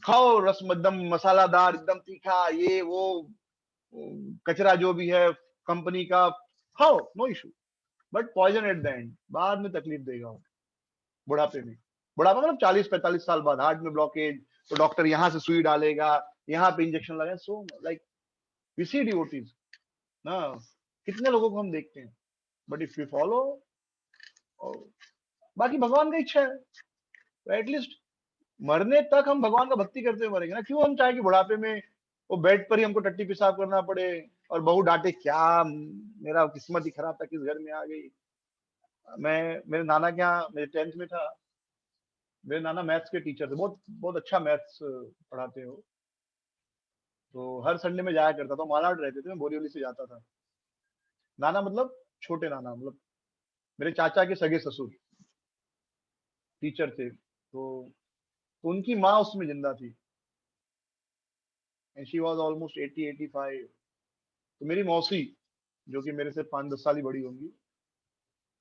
खाओ रस एकदम मसालादार एकदम तीखा ये वो कचरा जो भी है कंपनी का, खाओ no issue. But poison at the end बाद में तकलीफ देगा वो, बुढ़ापे में। बुढ़ापा मतलब 40-45 साल बाद हार्ट में ब्लॉकेज, तो डॉक्टर यहाँ से सुई डालेगा, यहाँ पे इंजेक्शन लगाए, so like we see devotees ना, कितने लोगों को हम देखते हैं। बट इफ यू फॉलो, बाकी भगवान का इच्छा है तो एटलीस्ट मरने तक हम भगवान का भक्ति करते हुए मरेंगे ना। क्यों हम चाहे कि बुढ़ापे में वो बेड पर ही हमको टट्टी पेशाब करना पड़े और बहू डांटे, क्या मेरा किस्मत ही खराब था किस घर में आ गई। मैं मेरे नाना के यहाँ मेरे 10th में था, मेरे नाना मैथ्स के टीचर थे, बहुत बहुत अच्छा मैथ्स पढ़ाते हो। तो हर संडे में जाया करता था, मालाड रहते थे, मैं बोरीवली से जाता था। नाना मतलब छोटे नाना, मतलब मेरे चाचा के सगे ससुर टीचर थे। तो उनकी माँ उसमें जिंदा थी एंड शी वाज ऑलमोस्ट 80-85। तो मेरी मौसी जो कि मेरे से 5-10 साल ही बड़ी होंगी,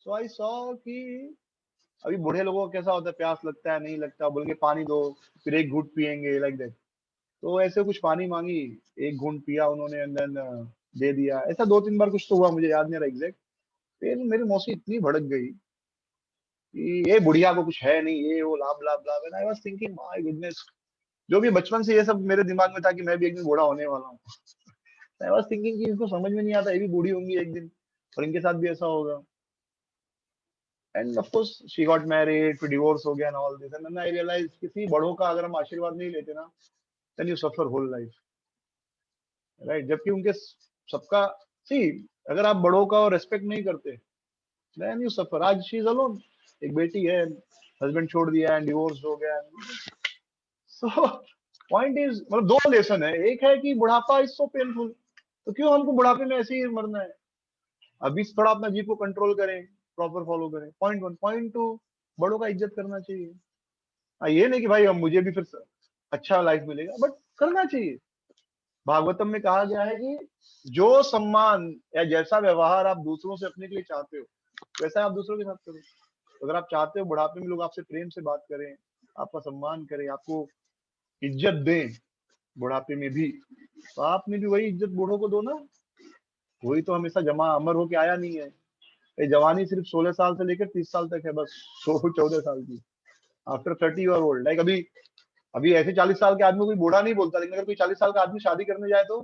सो आई सॉ कि अभी बूढ़े लोगों को कैसा होता है, प्यास लगता है नहीं लगता, बोलेंगे पानी दो, फिर एक घूंट पियेंगे लाइक दैट। तो ऐसे कुछ पानी मांगी, एक घूंट पिया उन्होंने एंड देन दे दिया। ऐसा 2-3 बार कुछ तो हुआ, मुझे याद नहीं रहा एग्जैक्ट। फिर मेरी मौसी इतनी भड़क गई कि ये बुढ़िया को कुछ है नहीं, ये वो ला blah blah. When I was thinking my goodness, जो भी बचपन से ये सब मेरे दिमाग में था कि मैं भी एक दिन बूढ़ा होने वाला हूँ। आई वाज थिंकिंग कि इनको समझ में नहीं आता, ये भी बूढ़ी होंगी एक दिन और इनके साथ भी ऐसा होगा। And of course she got married, फिर डिवोर्स हो गया and all this, and then I realise किसी बड़ों का अगर हम आशीर्वाद नहीं लेते ना, then you suffer whole life, right. जबकि उनके सबका सी, अगर आप बड़ों का रेस्पेक्ट नहीं करते देन यू सफर। आज शी इज अलोन, एक बेटी है, हस्बैंड छोड़ दिया एंड डिवोर्स हो गया। सो पॉइंट इज, मतलब 2 लेसन है, एक है कि बुढ़ापा इज सो पेनफुल, तो क्यों हमको बुढ़ापे में ऐसे ही मरना है। अभी से थोड़ा अपना जीव को कंट्रोल करें, प्रॉपर फॉलो करें, पॉइंट 1। पॉइंट 2, बड़ों का इज्जत करना चाहिए। ये नहीं कि भाई अब मुझे भी फिर अच्छा लाइफ मिलेगा, बट करना चाहिए। भागवतम में कहा गया है कि जो सम्मान या जैसा व्यवहार आप दूसरों से अपने के लिए चाहते हो वैसा आप दूसरों के साथ करो। अगर आप चाहते हो बुढ़ापे में लोग आपसे प्रेम से बात करें, आपका सम्मान करें, आपको इज्जत दें बुढ़ापे में भी, तो आपने भी वही इज्जत बूढ़ों को दो ना। वही तो हमेशा जमा अमर होके आया नहीं है। ये जवानी सिर्फ 16 साल से लेकर 30 साल तक है बस, 14 साल की। After 30 you are old. Like अभी अभी ऐसे 40 साल के आदमी को कोई बूढ़ा नहीं बोलता, लेकिन अगर कोई 40 साल का आदमी शादी करने जाए तो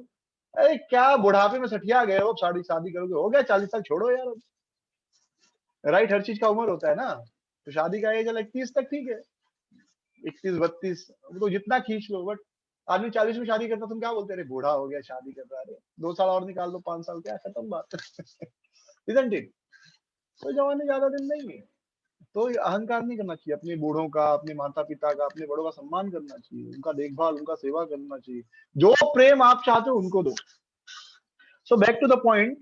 अरे क्या बुढ़ापे में सठिया गए हो, शादी करोगे, हो गया 40 साल, छोड़ो यार। राइट, हर चीज का उम्र होता है ना। तो शादी का एज 31 तक ठीक है, 31-32 तो जितना खींच लो, बट आदमी 40 में शादी करता, तुम क्या बोलते? अरे बूढ़ा हो गया, शादी कर रहा है, 2 साल और निकाल दो, 5 साल, क्या खत्म बात। Isn't it? कोई जवानी ज्यादा दिन नहीं है। तो अहंकार नहीं करना चाहिए, अपने बूढ़ों का, अपने माता पिता का, अपने बड़ों का सम्मान करना चाहिए, उनका देखभाल, उनका सेवा करना चाहिए, जो प्रेम आप चाहते हो उनको दो। So back to the point,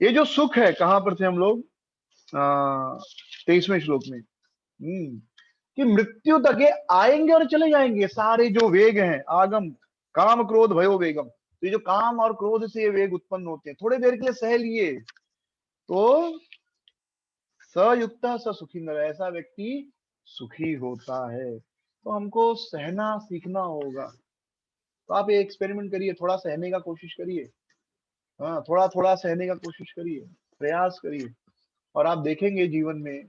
ये जो सुख है, कहां पर थे हम लोग? 23वें श्लोक में, कि मृत्यु तक ये आएंगे और चले जाएंगे, सारे जो वेग हैं, आगम, काम, क्रोध, भयो, वेगम। तो ये जो काम और क्रोध से ये वेग उत्पन्न होते हैं, थोड़ी देर के लिए सह लिए तो सयुक्त स सुखी नर, ऐसा व्यक्ति सुखी होता है। तो हमको सहना सीखना होगा। तो आप ये एक्सपेरिमेंट करिए, थोड़ा सहने का कोशिश करिए, हाँ, थोड़ा थोड़ा सहने का कोशिश करिए, प्रयास करिए, और आप देखेंगे जीवन में,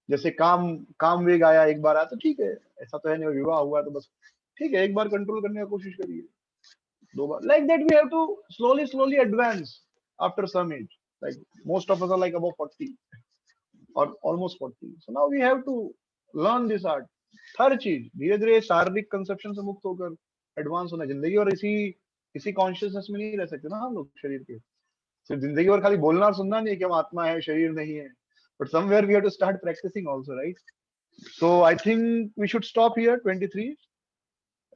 जैसे काम वेग आया, एक बार आया तो ठीक है, ऐसा तो है नहीं, विवाह हुआ तो बस ठीक है, एक बार कंट्रोल करने का कोशिश करिए, 2 बार, like that we have to slowly advance after some age, like most of us are like above 40 or almost 40, so now we have to learn this art। हर चीज धीरे धीरे शारीरिक कंसेप्शन से मुक्त होकर एडवांस होना जिंदगी, और इसी कॉन्शियसनेस में नहीं रह सकते ना हम लोग शरीर के। सिर्फ जिंदगी और खाली बोलना और सुनना नहीं कि हम आत्मा है, शरीर नहीं है, but somewhere we have to start practicing also, right? So I think we should stop here 23।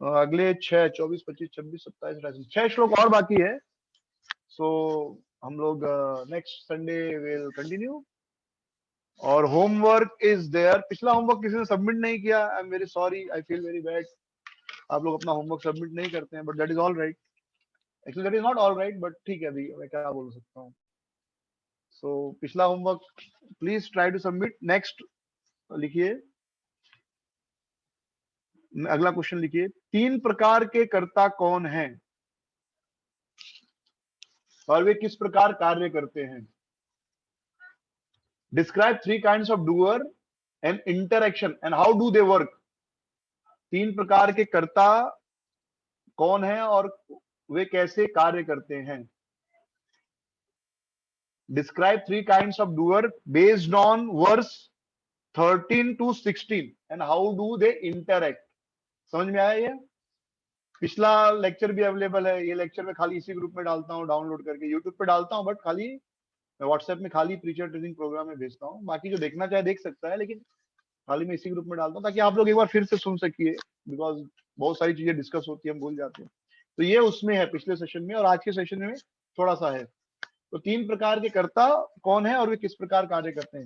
अगले 6, 24, 25, 26, 27, 28, 6 श्लोक और बाकी है। So हम लोग नेक्स्ट संडे विल कंटिन्यू। और होमवर्क इज देयर। पिछला होमवर्क किसी ने सबमिट नहीं किया, I am very sorry, I feel very bad. आप लोग अपना होमवर्क सबमिट नहीं करते हैं, but that is all right. Actually that is not all right, but ठीक है, अभी मैं क्या बोल सकता हूँ। सो पिछला homework please try to submit. Next लिखिए, अगला क्वेश्चन लिखिए, 3 प्रकार के कर्ता कौन हैं और वे किस प्रकार कार्य करते हैं? Describe 3 kinds of doer and interaction and how do they work. 3 प्रकार के कर्ता कौन है और वे कैसे कार्य करते हैं? Describe 3 kinds of doer based on verse 13 to 16 and how do they interact. समझ में आया ये? पिछला लेक्चर भी अवेलेबल है, ये लेक्चर में खाली इसी ग्रुप में डालता हूँ, डाउनलोड करके यूट्यूब पे डालता हूँ, बट खाली मैं व्हाट्सएप में खाली प्रीचर ट्रेनिंग प्रोग्राम में भेजता हूँ। बाकी जो देखना चाहे देख सकता है, लेकिन खाली मैं इसी ग्रुप में डालता हूँ ताकि आप लोग एक बार फिर से सुन सकिए, बिकॉज बहुत सारी चीजें डिस्कस होती है, हम भूल जाते हैं। तो ये उसमें है पिछले सेशन में, और आज के सेशन में थोड़ा सा है। तो 3 प्रकार के कर्ता कौन है और वे किस प्रकार कार्य करते हैं,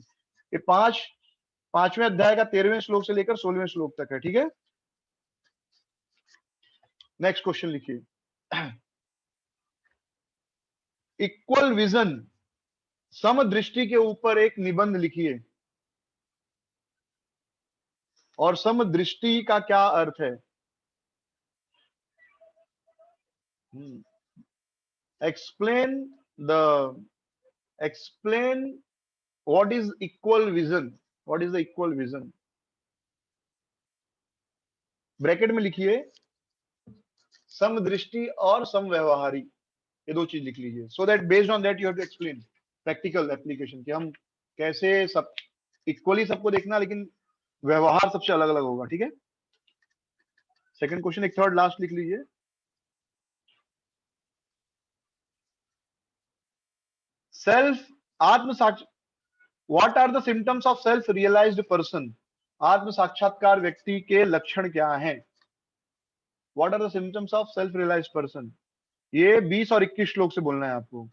ये 5वें अध्याय का 13वें श्लोक से लेकर 16वें श्लोक तक है, ठीक है। नेक्स्ट क्वेश्चन लिखिए, इक्वल विजन, समदृष्टि के ऊपर एक निबंध लिखिए, और समदृष्टि का क्या अर्थ है? Explain what is equal vision, what is the equal vision. Bracket में लिखिए समदृष्टि और समव्यवहारी, ये 2 चीज लिख लीजिए, so that based on that you have to explain practical application, कि हम कैसे सब इक्वली सबको देखना, लेकिन व्यवहार सबसे अलग अलग होगा, ठीक है। सेकंड क्वेश्चन, एक थर्ड लास्ट लिख लीजिए, सेल्फ आत्म साक्ष, what are the symptoms of self realised person, आत्म साक्षात्कार व्यक्ति के लक्षण क्या हैं? What are the symptoms of self realised person, ये 20 और 21 श्लोक से बोलना है आपको,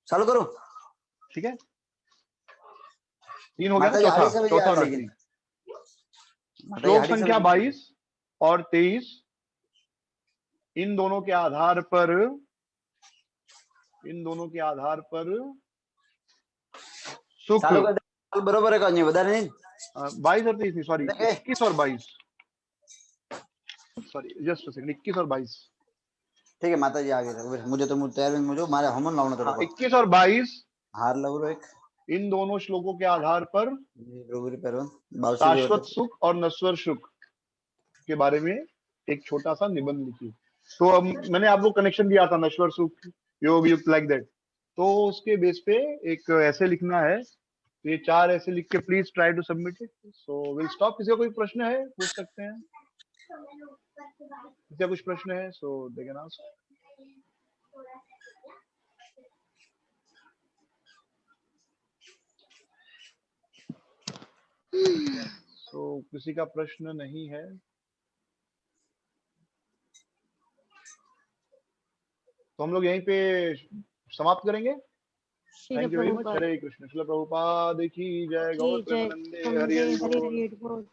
चालू करो, ठीक है। 3 हो गया, चौथा और आखिरी श्लोक संख्या 22 और 23। इन दोनों के आधार पर सुख, बरोबर है का नहीं बता नहीं, 22 और 23 सॉरी 21 और 22, सॉरी जस्ट अ सेकंड, 21 और 22, ठीक है। माता जी आगे मुझे तो तैयार मुझे मारे हमन लावना थोड़ा 21 और 22 हार लवरो एक, इन दोनों श्लोकों के आधार पर शाश्वत सुख और नश्वर सुख के बारे में एक छोटा सा निबंध लिखिए। तो मैंने आपको कनेक्शन दिया था, नश्वर सुख, योग युक्त, लाइक दैट। तो उसके बेस पे एक ऐसे लिखना है, ये 4 ऐसे लिख के please try to submit it. So will stop. किसी का कोई प्रश्न है पूछ सकते हैं। क्या कुछ प्रश्न है? सो दे कैन आस्क। तो किसी का प्रश्न नहीं है, तो हम लोग यहीं पे समाप्त करेंगे। Thank you very much. Hare Krishna. Srila Prabhupada की जय। गौर की जय। प्रेमानंदे। हरि वंदे हरि हरि बोल। हरि बोल।